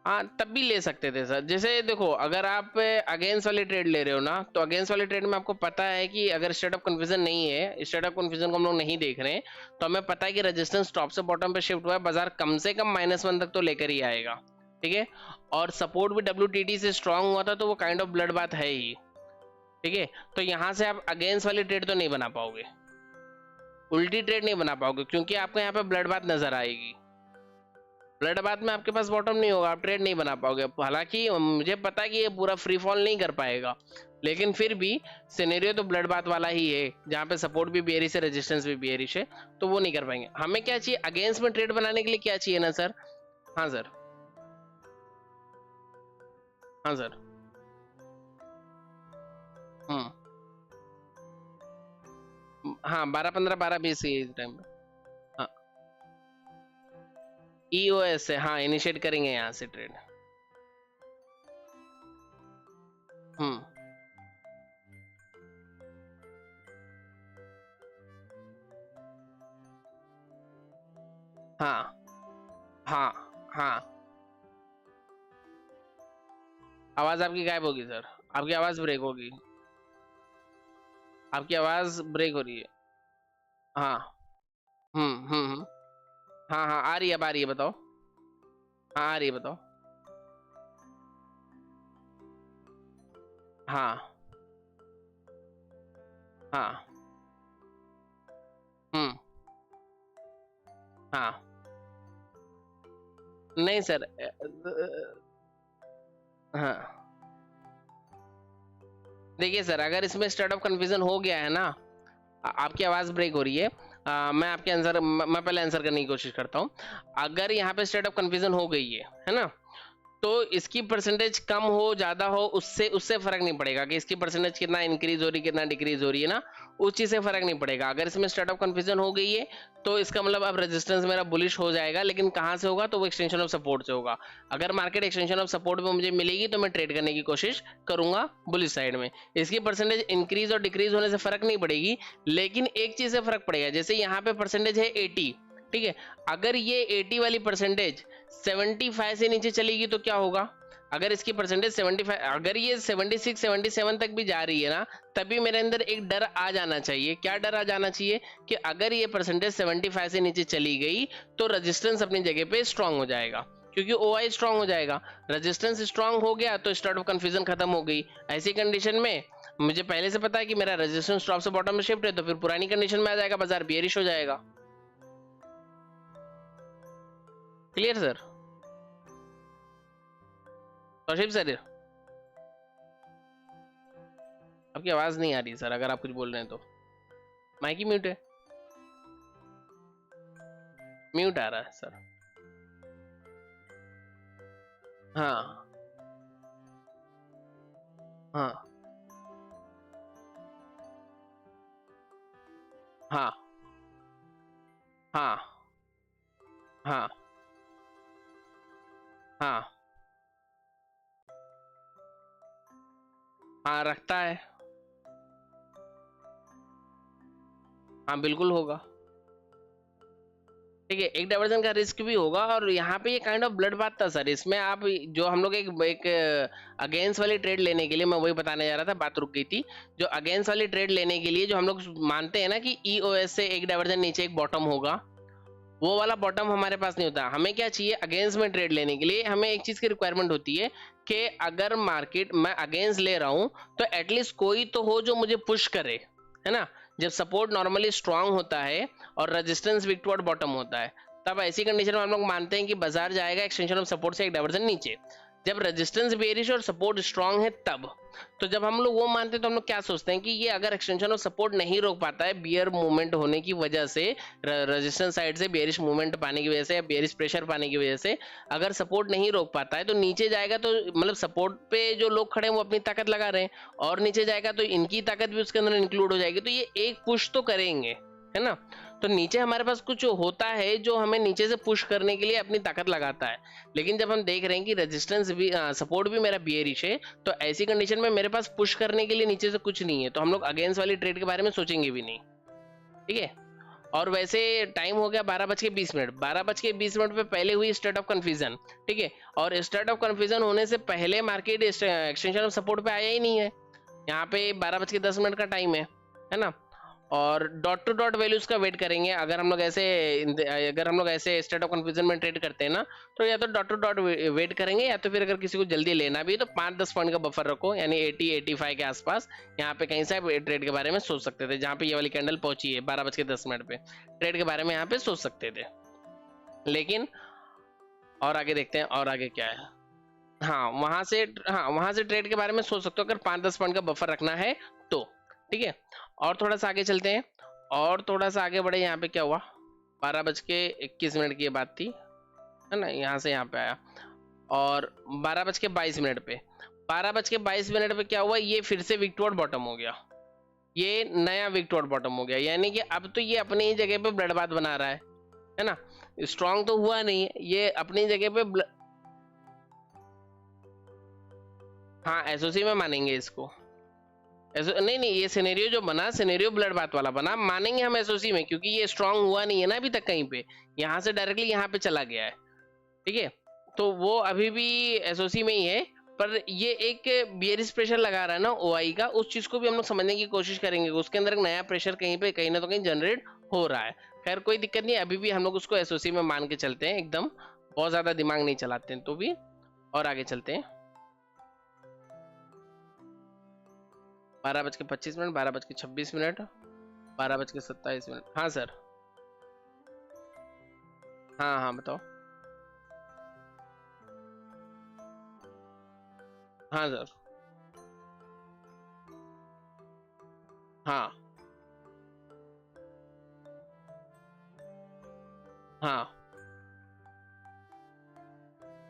हाँ, तब भी ले सकते थे सर। जैसे देखो, अगर आप अगेंस्ट वाली ट्रेड ले रहे हो ना, तो अगेंस्ट वाली ट्रेड में आपको पता है कि अगर स्टेट ऑफ कन्फ्यूजन नहीं है, स्टेट ऑफ कन्फ्यूजन को हम लोग नहीं देख रहे हैं, तो हमें पता है कि रेजिस्टेंस टॉप से बॉटम पे शिफ्ट हुआ है, बाजार कम से कम -1 तक तो लेकर ही आएगा, ठीक है। और सपोर्ट भी WTT से स्ट्रांग हुआ था, तो वो काइंड ऑफ ब्लड बात है ही, ठीक है। तो यहाँ से आप अगेंस्ट वाली ट्रेड तो नहीं बना पाओगे, उल्टी ट्रेड नहीं बना पाओगे, क्योंकि आपको यहाँ पे ब्लड बात नजर आएगी। ब्लड बात में आपके पास बॉटम नहीं होगा, आप ट्रेड नहीं बना पाओगे। हालांकि मुझे पता है कि ये पूरा फ्री फॉल नहीं कर पाएगा, लेकिन फिर भी सिनेरियो तो ब्लड बात वाला ही है, जहाँ पे सपोर्ट भी बेयरिश है, रेजिस्टेंस भी बेयरिश है, तो वो नहीं कर पाएंगे। हमें क्या चाहिए अगेंस्ट में ट्रेड बनाने के लिए, क्या चाहिए ना सर? हाँ सर, हाँ सर। हाँ 12:15, 12:20 टाइम पे। हाँ EOS है, हाँ इनिशिएट करेंगे यहाँ से ट्रेड। हम्म हाँ हाँ हाँ। आवाज आपकी गायब होगी सर, आपकी आवाज ब्रेक होगी, आपकी आवाज ब्रेक हो रही है। हाँ हम्म। हाँ हाँ, आ रही है, अब आ रही है, बताओ। हाँ आ रही है, बताओ। हाँ हाँ। हम्म। हाँ नहीं सर, हाँ देखिए सर, अगर इसमें स्टेट ऑफ कन्फ्यूजन हो गया है ना, आपकी आवाज ब्रेक हो रही है। मैं आपके आंसर, मैं पहले आंसर करने की कोशिश करता हूँ। अगर यहाँ पे स्टेट ऑफ कन्फ्यूजन हो गई है ना, तो इसकी परसेंटेज कम हो ज्यादा हो, उससे उससे फर्क नहीं पड़ेगा कि इसकी परसेंटेज कितना इंक्रीज हो रही, कितना डिक्रीज हो रही है ना, उस चीज से फर्क नहीं पड़ेगा। अगर इसमें स्टेट ऑफ कन्फ्यूजन हो गई है तो इसका मतलब अब रेजिस्टेंस मेरा बुलिश हो जाएगा, लेकिन कहाँ से होगा? तो वो एक्सटेंशन ऑफ सपोर्ट से होगा। अगर मार्केट एक्सटेंशन ऑफ सपोर्ट में मुझे मिलेगी तो मैं ट्रेड करने की कोशिश करूंगा बुलिश साइड में। इसकी परसेंटेज इंक्रीज और डिक्रीज होने से फर्क नहीं पड़ेगी, लेकिन एक चीज से फर्क पड़ेगा। जैसे यहाँ पे परसेंटेज है 80, ठीक है, अगर ये 80 वाली परसेंटेज 75 से नीचे चलेगी तो क्या होगा? अगर इसकी परसेंटेज 75, अगर ये 76, 77 तक भी जा रही है ना, तभी मेरे अंदर एक डर आ जाना चाहिए। क्या डर आ जाना चाहिए? कि अगर ये परसेंटेज 75 से नीचे चली गई तो रेजिस्टेंस अपनी जगह पे स्ट्रांग हो जाएगा, क्योंकि OI स्ट्रांग हो जाएगा। रेजिस्टेंस स्ट्रांग हो गया तो स्टार्ट ऑफ कंफ्यूजन खत्म हो गई। ऐसी कंडीशन में मुझे पहले से पता है कि मेरा रेजिस्टेंस टॉप से बॉटम में शिफ्ट है, तो फिर पुरानी कंडीशन में आ जाएगा, बाजार बियरिश हो जाएगा। Clear sir? तौशीफ सर, आपकी आवाज नहीं आ रही सर, अगर आप कुछ बोल रहे हैं तो। माइक ही म्यूट है, म्यूट आ रहा है सर। हाँ हाँ हाँ हाँ हाँ हाँ हाँ रखता है। हाँ बिल्कुल होगा। ठीक है, एक डाइवर्जन का रिस्क भी होगा, और यहाँ पे ये काइंड ऑफ ब्लड बात था सर। इसमें आप जो हम लोग एक अगेंस्ट वाली ट्रेड लेने के लिए, मैं वही बताने जा रहा था, बात रुक गई थी। जो अगेंस्ट वाली ट्रेड लेने के लिए जो हम लोग मानते हैं ना कि ईओएस से एक डाइवर्जन नीचे एक बॉटम होगा, वो वाला बॉटम हमारे पास नहीं होता। हमें क्या चाहिए, अगेंस्ट में ट्रेड लेने के लिए हमें एक चीज की रिक्वायरमेंट होती है कि अगर मार्केट मैं अगेंस्ट ले रहा हूं तो एटलीस्ट कोई तो हो जो मुझे पुश करे, है ना। जब सपोर्ट नॉर्मली स्ट्रांग होता है और रेजिस्टेंस वीक टुवर्ड बॉटम होता है, तब ऐसी कंडीशन में हम लोग मानते हैं कि बाजार जाएगा एक्सटेंशन ऑफ सपोर्ट से एक डाइवर्जन नीचे। जब रेजिस्टेंस बेरिश और सपोर्ट स्ट्रांग है तब। तो जब हम लोग वो मानते हैं तो हम लोग क्या सोचते हैं कि ये अगर एक्सटेंशन ऑफ सपोर्ट नहीं रोक पाता है बियर मूवमेंट होने की वजह से, रेजिस्टेंस साइड से बेरिश मूवमेंट पाने की वजह से या बेरिश प्रेशर पाने की वजह से, अगर सपोर्ट नहीं रोक पाता है तो नीचे जाएगा, तो मतलब सपोर्ट पे जो लोग खड़े हैं वो अपनी ताकत लगा रहे हैं, और नीचे जाएगा तो इनकी ताकत भी उसके अंदर इंक्लूड हो जाएगी, तो ये एक पुश तो करेंगे, है ना। तो नीचे हमारे पास कुछ होता है जो हमें नीचे से पुश करने के लिए अपनी ताकत लगाता है। लेकिन जब हम देख रहे हैं कि रेजिस्टेंस भी सपोर्ट भी मेरा बियरिश है, तो ऐसी कंडीशन में मेरे पास पुश करने के लिए नीचे से कुछ नहीं है, तो हम लोग अगेंस्ट वाली ट्रेड के बारे में सोचेंगे भी नहीं। ठीक है। और वैसे टाइम हो गया 12:20, 12:20 पे पहले हुई स्टेट ऑफ कंफ्यूजन। ठीक है। और स्टेट ऑफ कंफ्यूजन होने से पहले मार्केट एक्सटेंशन ऑफ सपोर्ट पे आया ही नहीं है। यहाँ पे 12:10 का टाइम है ना। और डॉट टू डॉट वैल्यूज का वेट करेंगे। अगर हम लोग ऐसे स्टेट ऑफ कंफ्यूजन में ट्रेड करते हैं ना, तो या तो डॉट टू डॉट वेट करेंगे, या तो फिर अगर किसी को जल्दी लेना भी है तो 5-10 पॉइंट का बफर रखो, यानी 80-85 के आसपास यहाँ पे कहीं से ट्रेड के बारे में सोच सकते थे। जहाँ पे ये वाली कैंडल पहुंची है 12:10 पे, ट्रेड के बारे में यहाँ पे सोच सकते थे। लेकिन और आगे देखते हैं, और आगे क्या है। हाँ वहां से ट्रेड के बारे में सोच सकते हो अगर 5-10 पॉइंट का बफर रखना है तो। ठीक है। और थोड़ा सा आगे चलते हैं, और थोड़ा सा आगे बढ़े। यहाँ पे क्या हुआ, 12:21 की ये बात थी, है ना। यहाँ से यहाँ पे आया, और 12:22 पे, 12:22 पे क्या हुआ, ये फिर से विक्टोर बॉटम हो गया। ये नया विक्टोर बॉटम हो गया, यानी कि अब तो ये अपनी ही जगह पे ब्लडबाथ बना रहा है ना। स्ट्रांग तो हुआ नहीं है, ये अपनी जगह पे हाँ एसओसी में मानेंगे इसको। नहीं नहीं, ये सिनेरियो जो बना, सिनेरियो ब्लड बाथ वाला बना, मानेंगे हम एसओसी में, क्योंकि ये स्ट्रांग हुआ नहीं है ना अभी तक कहीं पे। यहाँ से डायरेक्टली यहाँ पे चला गया है। ठीक है। तो वो अभी भी एसओसी में ही है, पर ये एक बियरिश प्रेशर लगा रहा है ना ओआई का, उस चीज को भी हम लोग समझने की कोशिश करेंगे। उसके अंदर एक नया प्रेशर कहीं पे कहीं ना तो कहीं जनरेट हो रहा है। खैर कोई दिक्कत नहीं, अभी भी हम लोग उसको एसओसी में मान के चलते हैं एकदम, बहुत ज्यादा दिमाग नहीं चलाते हैं तो भी। और आगे चलते हैं। 12:25, 12:26, 12:27। हाँ सर। हाँ हाँ बताओ। हाँ सर। हाँ हाँ,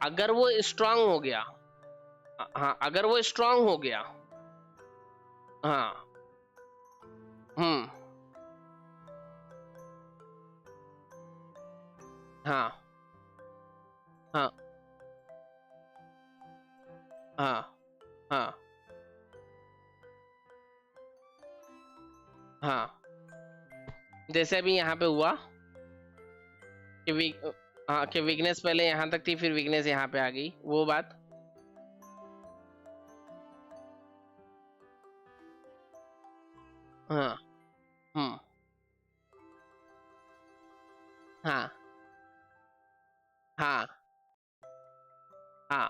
अगर वो स्ट्रांग हो गया, हाँ अगर वो स्ट्रांग हो गया। हाँ। हम्म। हाँ हाँ हाँ हाँ हाँ, जैसे अभी यहाँ पे हुआ कि हाँ कि वीकनेस पहले यहाँ तक थी, फिर वीकनेस यहाँ पे आ गई, वो बात। हाँ। हम्म। हाँ हाँ हाँ।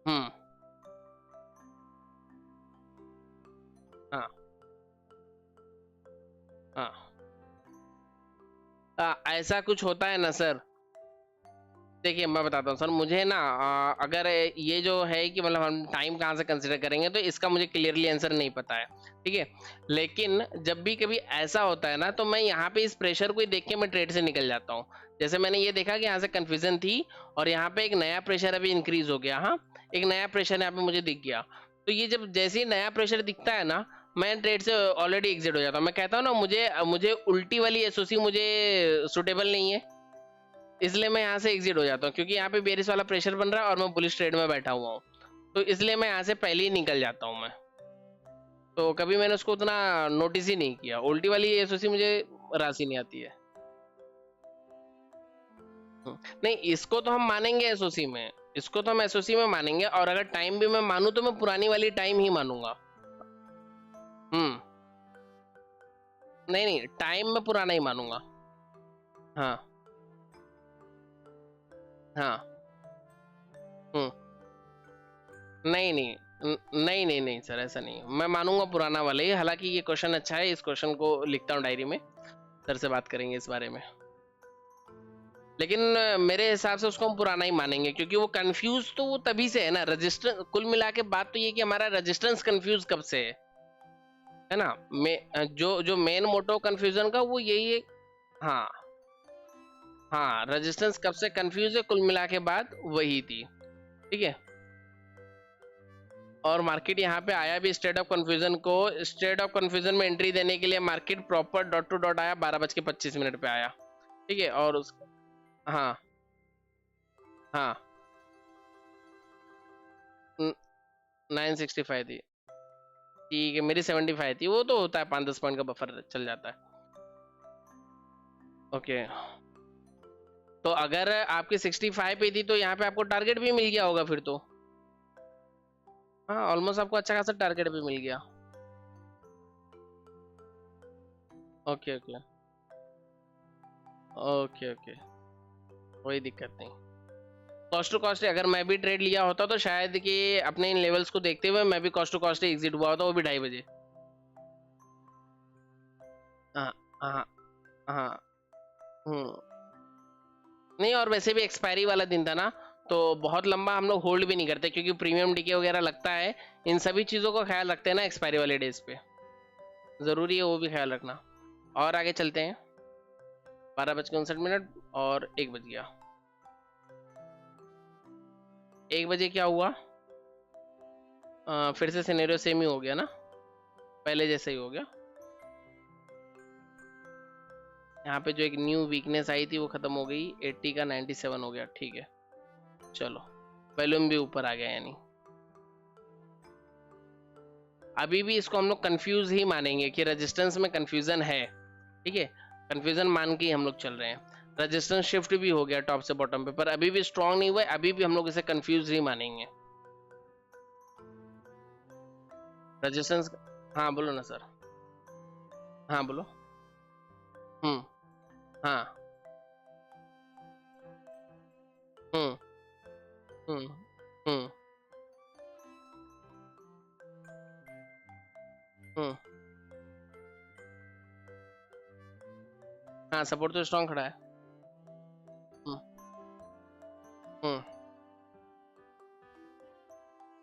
हम्म। हाँ ऐसा कुछ होता है ना सर। देखिए मैं बताता हूँ सर, मुझे ना अगर ये जो है कि मतलब हम टाइम कहाँ से कंसिडर करेंगे, तो इसका मुझे क्लियरली आंसर नहीं पता है, ठीक है। लेकिन जब भी कभी ऐसा होता है ना, तो मैं यहाँ पे इस प्रेशर को ही देख के मैं ट्रेड से निकल जाता हूँ। जैसे मैंने ये देखा कि यहाँ से कंफ्यूजन थी और यहाँ पे एक नया प्रेशर अभी इंक्रीज हो गया। हाँ, एक नया प्रेशर यहाँ पे मुझे दिख गया। तो ये जब जैसे ही नया प्रेशर दिखता है ना, मैं ट्रेड से ऑलरेडी एग्जिट हो जाता हूँ। मैं कहता हूँ ना, मुझे मुझे उल्टी वाली एसओसी मुझे सुटेबल नहीं है, इसलिए मैं यहाँ से एग्जिट हो जाता हूँ, क्योंकि यहाँ पे बेरिस वाला प्रेशर बन रहा है और मैं बुलिश ट्रेड में बैठा हुआ हूँ। तो इसलिए मैं यहाँ से पहले ही निकल जाता हूँ मैं। तो कभी मैंने उसको उतना नोटिस ही नहीं किया। उल्टी वाली एसओसी मुझे राशि नहीं आती है। नहीं, इसको तो हम मानेंगे एसओसी में, इसको तो हम एसओसी में मानेंगे, और अगर टाइम भी मैं मानूं तो मैं पुरानी वाली टाइम ही मानूंगा। नहीं नहीं, टाइम मैं पुराना ही मानूंगा। हाँ हाँ। हम्म नहीं नहीं नहीं नहीं नहीं सर, ऐसा नहीं है, मैं मानूंगा पुराना वाला ही। हालांकि ये क्वेश्चन अच्छा है, इस क्वेश्चन को लिखता हूँ डायरी में, सर से बात करेंगे इस बारे में। लेकिन मेरे हिसाब से उसको हम पुराना ही मानेंगे, क्योंकि वो कंफ्यूज तो वो तभी से है ना, रजिस्टर कुल मिला के बात तो ये कि हमारा रजिस्टेंस कंफ्यूज कब से है ना। जो मेन मोटो कंफ्यूजन का वो यही है। हाँ हाँ, रजिस्टेंस कब से कंफ्यूज है, कुल मिला के बात वही थी, ठीक है। और मार्केट यहाँ पे आया भी स्टेट ऑफ कंफ्यूजन को, स्टेट ऑफ कंफ्यूजन में एंट्री देने के लिए market proper dot to dot आया, 12:25 पे आया, ठीक है। और उस हाँ हाँ 965 थी, ठीक है। मेरी 75 थी, वो तो होता है 5-10 पॉइंट का बफर चल जाता है। ओके, तो अगर आपकी 65 पे थी तो यहाँ पे आपको टारगेट भी मिल गया होगा फिर तो। हाँ, ऑलमोस्ट आपको अच्छा खासा टारगेट भी मिल गया। ओके ओके ओके ओके, कोई दिक्कत नहीं। कॉस्ट टू कॉस्ट अगर मैं भी ट्रेड लिया होता तो शायद कि अपने इन लेवल्स को देखते हुए मैं भी कॉस्ट टू कॉस्ट एग्जिट हुआ होता, वो भी 2:30 बजे। हाँ हाँ हाँ। हम्म नहीं, और वैसे भी एक्सपायरी वाला दिन था ना, तो बहुत लंबा हम लोग होल्ड भी नहीं करते, क्योंकि प्रीमियम डीके वगैरह लगता है। इन सभी चीज़ों का ख्याल रखते हैं ना एक्सपायरी वाले डेज पे, ज़रूरी है वो भी ख्याल रखना। और आगे चलते हैं। 12:59 और 1 बज गया। 1 बजे क्या हुआ? फिर से सिनेरियो सेम ही हो गया ना, पहले जैसे ही हो गया। यहाँ पे जो एक न्यू वीकनेस आई थी वो खत्म हो गई, 80 का 97 हो गया, ठीक है। चलो, वॉल्यूम भी ऊपर आ गया, यानी अभी भी इसको हम लोग कंफ्यूज ही मानेंगे कि रेजिस्टेंस में कंफ्यूजन है, ठीक है। कंफ्यूजन मान के ही हम लोग चल रहे हैं। रेजिस्टेंस शिफ्ट भी हो गया टॉप से बॉटम पे, पर अभी भी स्ट्रांग नहीं हुआ है, अभी भी हम लोग इसे कंफ्यूज ही मानेंगे। रेजिस्टेंस, हाँ बोलो ना सर। हाँ बोलो। हम्म हाँ। हम्म हम्म हम्म हम्म हाँ, सपोर्ट तो स्ट्रांग खड़ा है। हम्म हम्म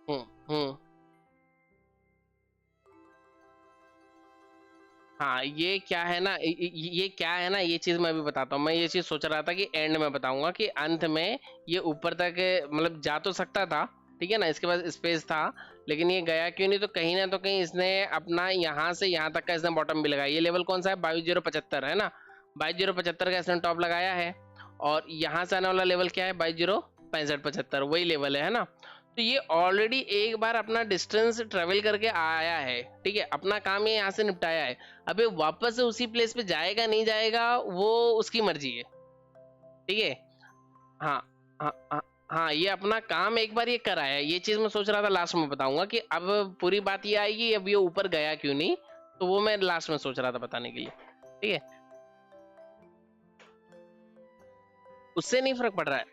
हम्म हम्म हाँ, ये क्या है ना, ये क्या है ना, ये चीज मैं भी बताता हूँ। मैं ये चीज सोच रहा था कि एंड में बताऊंगा कि अंत में ये ऊपर तक मतलब जा तो सकता था, ठीक है ना, इसके पास स्पेस था, लेकिन ये गया क्यों नहीं? तो कहीं ना तो कहीं इसने अपना यहाँ से यहाँ तक का इसने बॉटम भी लगाया। ये लेवल कौन सा है? 22,075 है ना, 22,075 का इसने टॉप लगाया है। और यहाँ से आने वाला लेवल क्या है? 22,065-75, वही लेवल है ना। तो ये ऑलरेडी एक बार अपना डिस्टेंस ट्रेवल करके आया है, ठीक है, अपना काम ये यहाँ से निपटाया है। अबे वापस से उसी प्लेस पे जाएगा नहीं जाएगा वो उसकी मर्जी है, ठीक है। हाँ हाँ हाँ हाँ, ये अपना काम एक बार ये कराया है। ये चीज मैं सोच रहा था लास्ट में बताऊंगा कि अब पूरी बात ये आएगी अब ये ऊपर गया क्यों नहीं, तो वो मैं लास्ट में सोच रहा था बताने के लिए, ठीक है। उससे नहीं फर्क पड़ रहा है।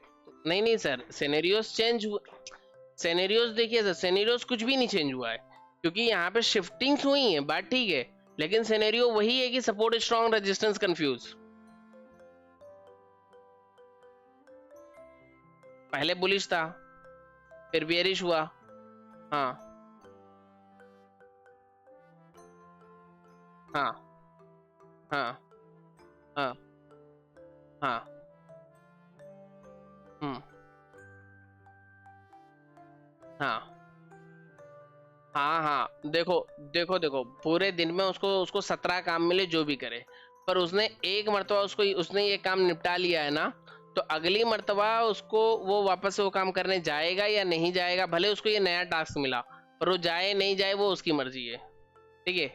नहीं नहीं सर, सिनेरियोस चेंज, सिनेरियोस देखिए सर, सिनेरियोस कुछ भी नहीं चेंज हुआ है, क्योंकि यहाँ पे शिफ्टिंग्स हुई हैं, बात ठीक है, लेकिन सिनेरियो वही है कि सपोर्ट स्ट्रॉन्ग, रेजिस्टेंस कंफ्यूज। पहले बुलिश था, फिर बेयरिश हुआ। हाँ हाँ हाँ हाँ हाँ। हम्म। हाँ हाँ हाँ, देखो देखो देखो, पूरे दिन में उसको उसको 17 काम मिले जो भी करे, पर उसने एक मर्तबा उसने ये काम निपटा लिया है ना, तो अगली मर्तबा उसको वो वापस से वो काम करने जाएगा या नहीं जाएगा, भले उसको ये नया टास्क मिला, पर वो जाए नहीं जाए वो उसकी मर्जी है। ठीक है।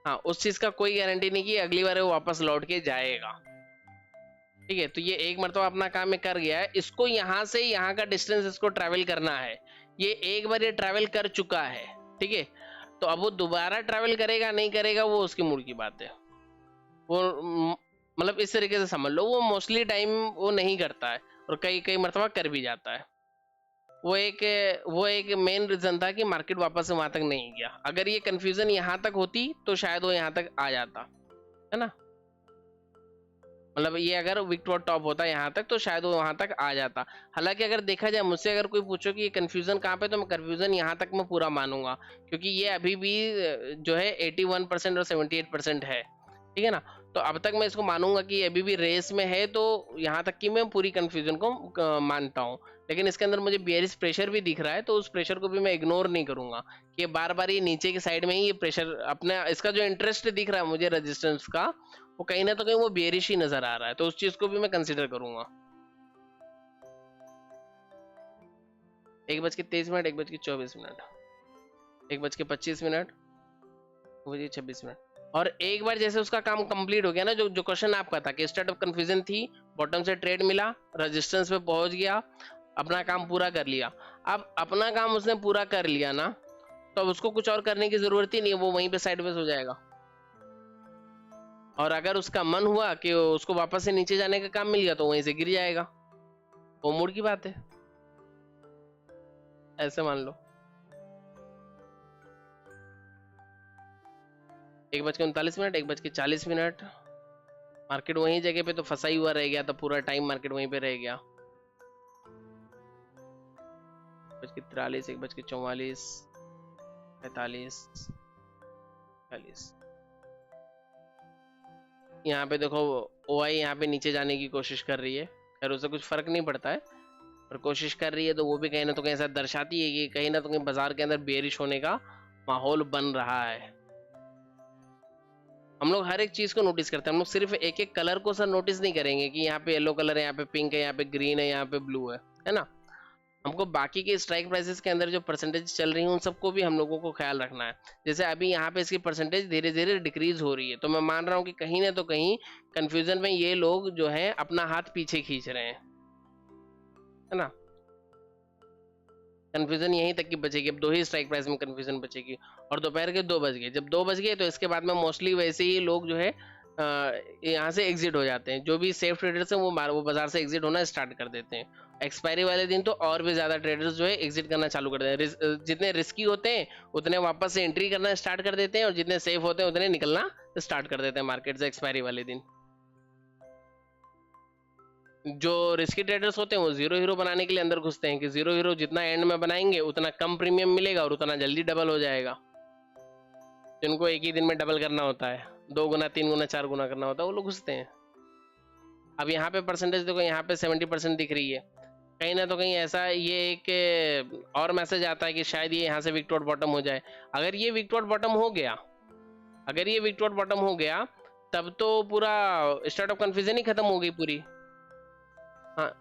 हाँ, उस चीज का कोई गारंटी नहीं कि अगली बार वो वापस लौट के जाएगा। ठीक है, तो ये एक मर्तबा अपना काम में कर गया है, इसको यहाँ से यहाँ का डिस्टेंस इसको ट्रैवल करना है। ये एक बार ये ट्रैवल कर चुका है। ठीक है, तो अब वो दोबारा ट्रैवल करेगा नहीं करेगा वो उसकी मूड की बात है। वो मतलब इस तरीके से समझ लो, वो मोस्टली टाइम वो नहीं करता है, और कई कई मर्तबा कर भी जाता है। वो एक मेन रीजन था कि मार्केट वापस से वहां तक नहीं गया। अगर ये कंफ्यूजन यहाँ तक होती तो शायद वो यहाँ तक आ जाता, है ना। मतलब ये अगर विक्टोर टॉप होता यहाँ तक तो शायद वो वहां तक आ जाता। हालांकि अगर देखा जाए, मुझसे अगर कोई पूछो कि ये कंफ्यूजन कहाँ पे, तो मैं कंफ्यूजन यहाँ तक मैं पूरा मानूंगा, क्योंकि ये अभी भी जो है 81% और 78% है। ठीक है ना। तो अब तक मैं इसको मानूंगा कि अभी भी रेस में है, तो यहाँ तक कि मैं पूरी कंफ्यूजन को मानता हूँ। लेकिन इसके अंदर मुझे बेयरिश प्रेशर भी दिख रहा है, तो उस प्रेशर को भी मैं इग्नोर नहीं करूंगा कि ये बार बार ये नीचे की साइड में ही ये प्रेशर अपने, इसका जो इंटरेस्ट दिख रहा है मुझे रेजिस्टेंस का, वो कहीं ना तो कहीं वो बेयरिश ही नजर आ रहा है, तो उस चीज को भी मैं कंसिडर करूंगा। 1:23, 1:24, 1:25, 1:26, और एक बार जैसे उसका काम कंप्लीट हो गया ना, जो जो क्वेश्चन आपका था कि स्टार्ट ऑफ कंफ्यूजन थी, बॉटम से ट्रेड मिला, रेजिस्टेंस पे पहुंच गया, अपना काम पूरा कर लिया। अब अपना काम उसने पूरा कर लिया ना, तो अब उसको कुछ और करने की जरूरत ही नहीं है, वो वहीं पे साइडवेज हो जाएगा। और अगर उसका मन हुआ कि उसको वापस से नीचे जाने का काम मिल गया, तो वहीं से गिर जाएगा। वो मूड की बात है, ऐसे मान लो। 1:39, 1:40, मार्केट वहीं जगह पे तो फंसा ही हुआ रह गया था, पूरा टाइम मार्केट वहीं पे रह गया। 1:43, 1:44, 45, 40। यहाँ पे देखो, ओआई यहाँ पे नीचे जाने की कोशिश कर रही है, खैर उससे कुछ फर्क नहीं पड़ता है, पर कोशिश कर रही है, तो वो भी कहीं ना तो कहीं ऐसा दर्शाती है कि कहीं ना तो कहीं बाजार के अंदर बेरिश होने का माहौल बन रहा है। हम लोग हर एक चीज को नोटिस करते हैं, हम लोग सिर्फ एक एक कलर को सर नोटिस नहीं करेंगे कि यहाँ पे येलो कलर है, यहाँ पे पिंक है, यहाँ पे ग्रीन है, यहाँ पे ब्लू है ना। हमको बाकी के स्ट्राइक प्राइसेस के अंदर जो परसेंटेज चल रही है उन सबको भी हम लोगों को ख्याल रखना है। जैसे अभी यहाँ पे इसकी परसेंटेज धीरे धीरे डिक्रीज हो रही है, तो मैं मान रहा हूँ कि कहीं ना तो कहीं कंफ्यूजन में ये लोग जो है अपना हाथ पीछे खींच रहे हैं, है ना। कंफ्यूजन यहीं तक की बचेगी, अब 2 ही स्ट्राइक प्राइस में कंफ्यूजन बचेगी, और दोपहर के 2 बज गए, जब 2 बज गए तो इसके बाद में मोस्टली वैसे ही लोग जो है यहाँ से एग्जिट हो जाते हैं। जो भी सेफ ट्रेडर्स हैं वो बाजार से एग्जिट होना स्टार्ट कर देते हैं। एक्सपायरी वाले दिन तो और भी ज्यादा ट्रेडर्स जो है एग्जिट करना चालू कर देते हैं। जितने रिस्की होते हैं उतने वापस से एंट्री करना स्टार्ट कर देते हैं, और जितने सेफ होते हैं उतने निकलना स्टार्ट कर देते हैं मार्केट से एक्सपायरी वाले दिन। जो रिस्की ट्रेडर्स होते हैं वो जीरो हीरो बनाने के लिए अंदर घुसते हैं कि जीरो हीरो जितना एंड में बनाएंगे उतना कम प्रीमियम मिलेगा और उतना जल्दी डबल हो जाएगा। जिनको एक ही दिन में डबल करना होता है, 2 गुना 3 गुना 4 गुना करना होता है, वो लोग घुसते हैं। अब यहाँ पे परसेंटेज देखो, यहाँ पे 70% दिख रही है, कहीं ना तो कहीं ऐसा ये एक और मैसेज आता है कि शायद ये यहाँ से विक्टोर बॉटम हो जाए। अगर ये विक्टोर बॉटम हो गया, अगर ये विक्टोर बॉटम हो गया, तब तो पूरा स्टार्ट ऑफ कंफ्यूजन ही खत्म हो गई पूरी। हाँ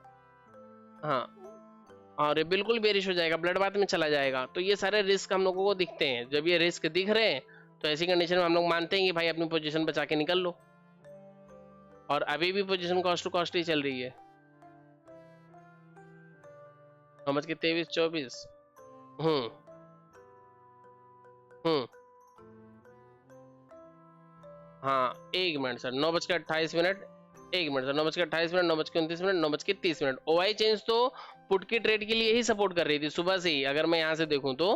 हाँ, और ये बिल्कुल बेरिश हो जाएगा, ब्लड बाथ में चला जाएगा। तो ये सारे रिस्क हम लोगों को दिखते हैं। जब ये रिस्क दिख रहे हैं तो ऐसी कंडीशन में हम लोग मानते हैं कि भाई अपनी पोजीशन बचा के निकल लो, और अभी भी पोजीशन कॉस्ट टू कॉस्ट ही चल रही है। 9:23, 24। हम्म। हाँ, 1 minute sir, 9:28, 1 minute sir, 9:28, 9:29, 9:30। OI change तो पुट की ट्रेड के लिए ही सपोर्ट कर रही थी सुबह से ही, अगर मैं यहाँ से देखूं तो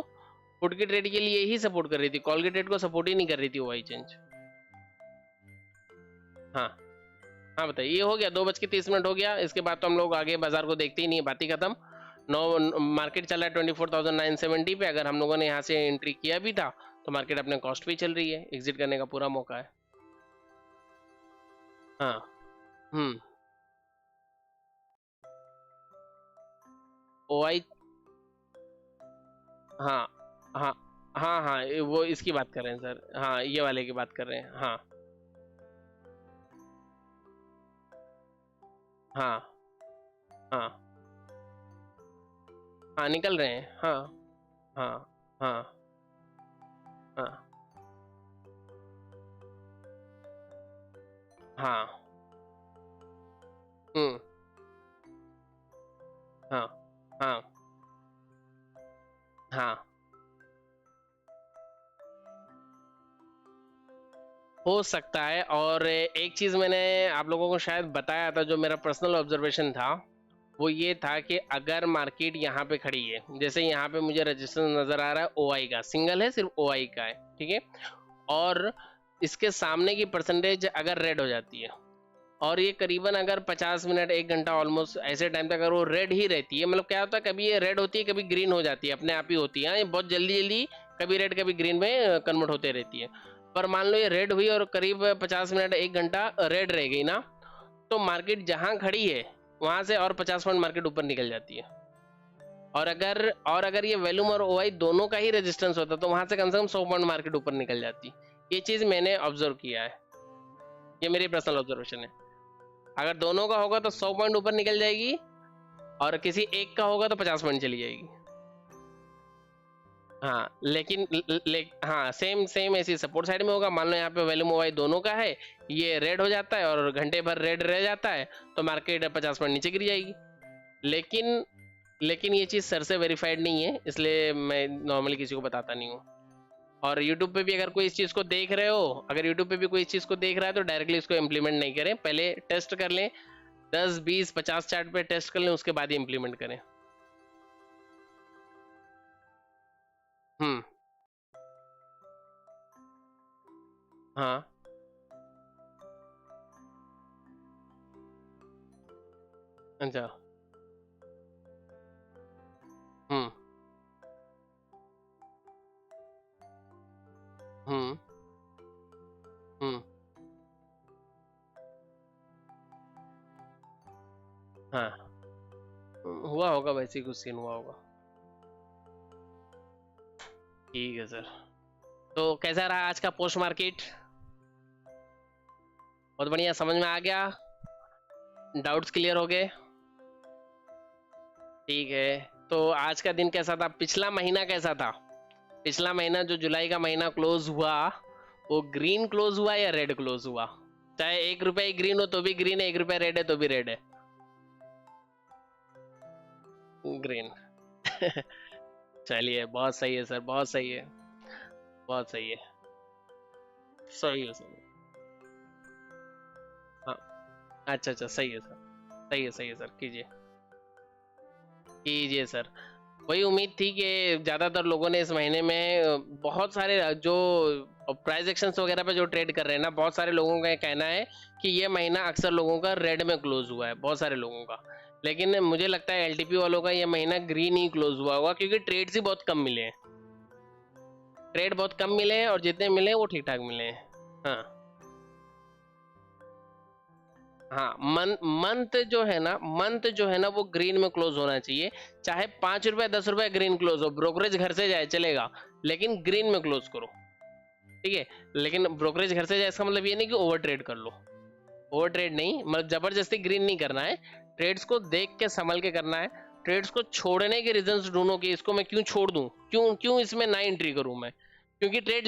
पुट की ट्रेड के लिए ही सपोर्ट कर रही थी, कॉल की ट्रेड को सपोर्ट ही नहीं कर रही थी ओआई चेंज। हाँ हाँ बताइए, ये हो गया 2:30 हो गया। इसके बाद तो हम लोग आगे बाजार को देखते ही नहीं, बात ही खत्म। नो, मार्केट चल रहा है 24,970 पे। अगर हम लोगों ने यहाँ से एंट्री किया भी था तो मार्केट अपने कॉस्ट पे चल रही है, एग्जिट करने का पूरा मौका है। हाँ। हम्म। ओआई। हाँ हाँ हाँ हाँ, वो इसकी बात कर रहे हैं सर, हाँ ये वाले की बात कर रहे हैं। हाँ हाँ हाँ हाँ निकल रहे हैं। हाँ हाँ हाँ हाँ हाँ। हम्म। हाँ हाँ हाँ। हो सकता है। और एक चीज मैंने आप लोगों को शायद बताया था, जो मेरा पर्सनल ऑब्जर्वेशन था, वो ये था कि अगर मार्केट यहाँ पे खड़ी है, जैसे यहाँ पे मुझे रजिस्ट्रेशन नजर आ रहा है ओआई का, सिंगल है, सिर्फ ओआई का है, ठीक है, और इसके सामने की परसेंटेज अगर रेड हो जाती है, और ये करीबन अगर 50 मिनट 1 घंटा ऑलमोस्ट ऐसे टाइम तक अगर वो रेड ही रहती है, मतलब क्या होता है, कभी ये रेड होती है, कभी ग्रीन हो जाती है, अपने आप ही होती है, ये बहुत जल्दी जल्दी कभी रेड कभी ग्रीन में कन्वर्ट होते रहती है। पर मान लो ये रेड हुई और करीब 50 मिनट 1 घंटा रेड रह गई ना, तो मार्केट जहां खड़ी है वहां से और 50 पॉइंट मार्केट ऊपर निकल जाती है। और अगर ये वैल्यूम और ओआई दोनों का ही रेजिस्टेंस होता तो वहां से कम 100 पॉइंट मार्केट ऊपर निकल जाती। ये चीज मैंने ऑब्जर्व किया है, ये मेरी पर्सनल ऑब्जर्वेशन है। अगर दोनों का होगा तो 100 पॉइंट ऊपर निकल जाएगी, और किसी एक का होगा तो 50 पॉइंट चली जाएगी। हाँ लेकिन हाँ सेम सेम ऐसी सपोर्ट साइड में होगा। मान लो यहाँ पे वैल्यू मोबाइल दोनों का है, ये रेड हो जाता है और घंटे भर रेड रह जाता है, तो मार्केट 50 पॉइंट नीचे गिर जाएगी। लेकिन लेकिन ये चीज़ सर से वेरीफाइड नहीं है, इसलिए मैं नॉर्मली किसी को बताता नहीं हूँ। और यूट्यूब पे भी अगर कोई इस चीज़ को देख रहे हो, अगर यूट्यूब पे भी कोई इस चीज़ को देख रहा है तो डायरेक्टली इसको इम्प्लीमेंट नहीं करें, पहले टेस्ट कर लें, 10 20 50 चार्ट पे टेस्ट कर लें, उसके बाद ही इम्प्लीमेंट करें। हम्म। हाँ। अच्छा। हम्म। हम्म। हम्म। हाँ। हुआ होगा, वैसे ही कुछ सीन हुआ होगा। ठीक है सर। तो कैसा रहा आज का पोस्ट मार्केट? बहुत बढ़िया, समझ में आ गया, डाउट्स क्लियर हो गए? ठीक है। तो आज का दिन कैसा था, पिछला महीना कैसा था? पिछला महीना जो जुलाई का महीना क्लोज हुआ, वो ग्रीन क्लोज हुआ या रेड क्लोज हुआ? चाहे 1 रुपया ही ग्रीन हो तो भी ग्रीन है, 1 रुपया रेड है तो भी रेड है। ग्रीन। चलिए बहुत सही है सर, बहुत सही है, बहुत सही है। सही है सर। हाँ। अच्छा अच्छा, सही है सर, सही है, सही है सर, कीजिए कीजिए सर। वही उम्मीद थी कि ज्यादातर लोगों ने इस महीने में बहुत सारे जो प्राइस एक्शंस वगैरह पे जो ट्रेड कर रहे हैं ना, बहुत सारे लोगों का ये कहना है कि ये महीना अक्सर लोगों का रेड में क्लोज हुआ है, बहुत सारे लोगों का। लेकिन मुझे लगता है एलटीपी वालों का ये महीना ग्रीन ही क्लोज हुआ होगा, क्योंकि ट्रेड्स ही बहुत कम मिले हैं। ट्रेड बहुत कम मिले हैं, और जितने मिले हैं वो ठीक ठाक मिले हैं। हाँ हाँ, मंथ जो है ना वो ग्रीन में क्लोज होना चाहिए। चाहे 5 रुपए 10 रुपए ग्रीन क्लोज हो, ब्रोकरेज घर से जाए चलेगा, लेकिन ग्रीन में क्लोज करो। ठीक है। लेकिन ब्रोकरेज घर से जाए इसका मतलब ये नहीं कि ओवर ट्रेड कर लो। ओवर ट्रेड नहीं, मतलब जबरदस्ती ग्रीन नहीं करना है। ट्रेड्स को देख के संभल के करना है। ट्रेड्स को छोड़ने के रीजंस ढूंढो कि इसको मैं क्यों छोड़ दूं, क्यों क्यों इसमें ना एंट्री करूं मैं। क्योंकि ट्रेड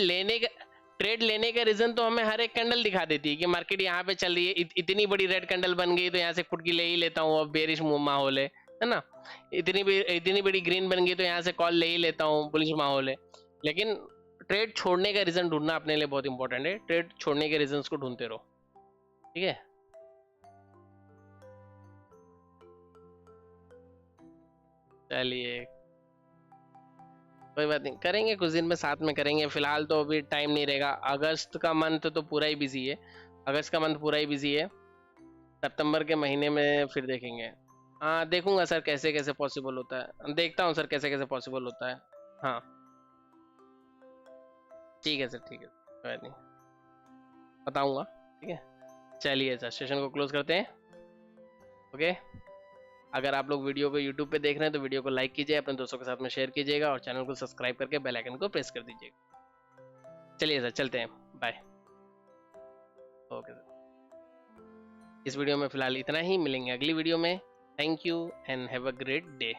लेने का रीजन तो हमें हर एक कैंडल दिखा देती है कि मार्केट यहाँ पे चल रही है, इतनी बड़ी रेड कैंडल बन गई तो यहाँ से फुटकी ले ही लेता हूँ, अब बेरिश माहौल है ना। इतनी बड़ी ग्रीन बन गई तो यहाँ से कॉल ले ही लेता हूँ, बुलिश माहौल है। लेकिन ट्रेड छोड़ने का रीजन ढूंढना अपने लिए बहुत इंपॉर्टेंट है, ट्रेड छोड़ने के रीजंस को ढूंढते रहो। ठीक है। चलिए, कोई बात नहीं, करेंगे कुछ दिन में साथ में करेंगे। फिलहाल तो अभी टाइम नहीं रहेगा। अगस्त का मंथ तो पूरा ही बिजी है, अगस्त का मंथ पूरा ही बिजी है। सितंबर के महीने में फिर देखेंगे। हाँ देखूंगा सर कैसे कैसे पॉसिबल होता है, देखता हूँ सर कैसे कैसे पॉसिबल होता है। हाँ ठीक है सर, ठीक है, कोई बात नहीं, बताऊंगा। ठीक है, चलिए सर सेशन को क्लोज करते हैं। ओके, अगर आप लोग वीडियो को यूट्यूब पे देख रहे हैं तो वीडियो को लाइक कीजिए, अपने दोस्तों के साथ में शेयर कीजिएगा और चैनल को सब्सक्राइब करके बेल आइकन को प्रेस कर दीजिएगा। चलिए सर चलते हैं, बाय। ओके सर, इस वीडियो में फिलहाल इतना ही, मिलेंगे अगली वीडियो में। Thank you and have a great day.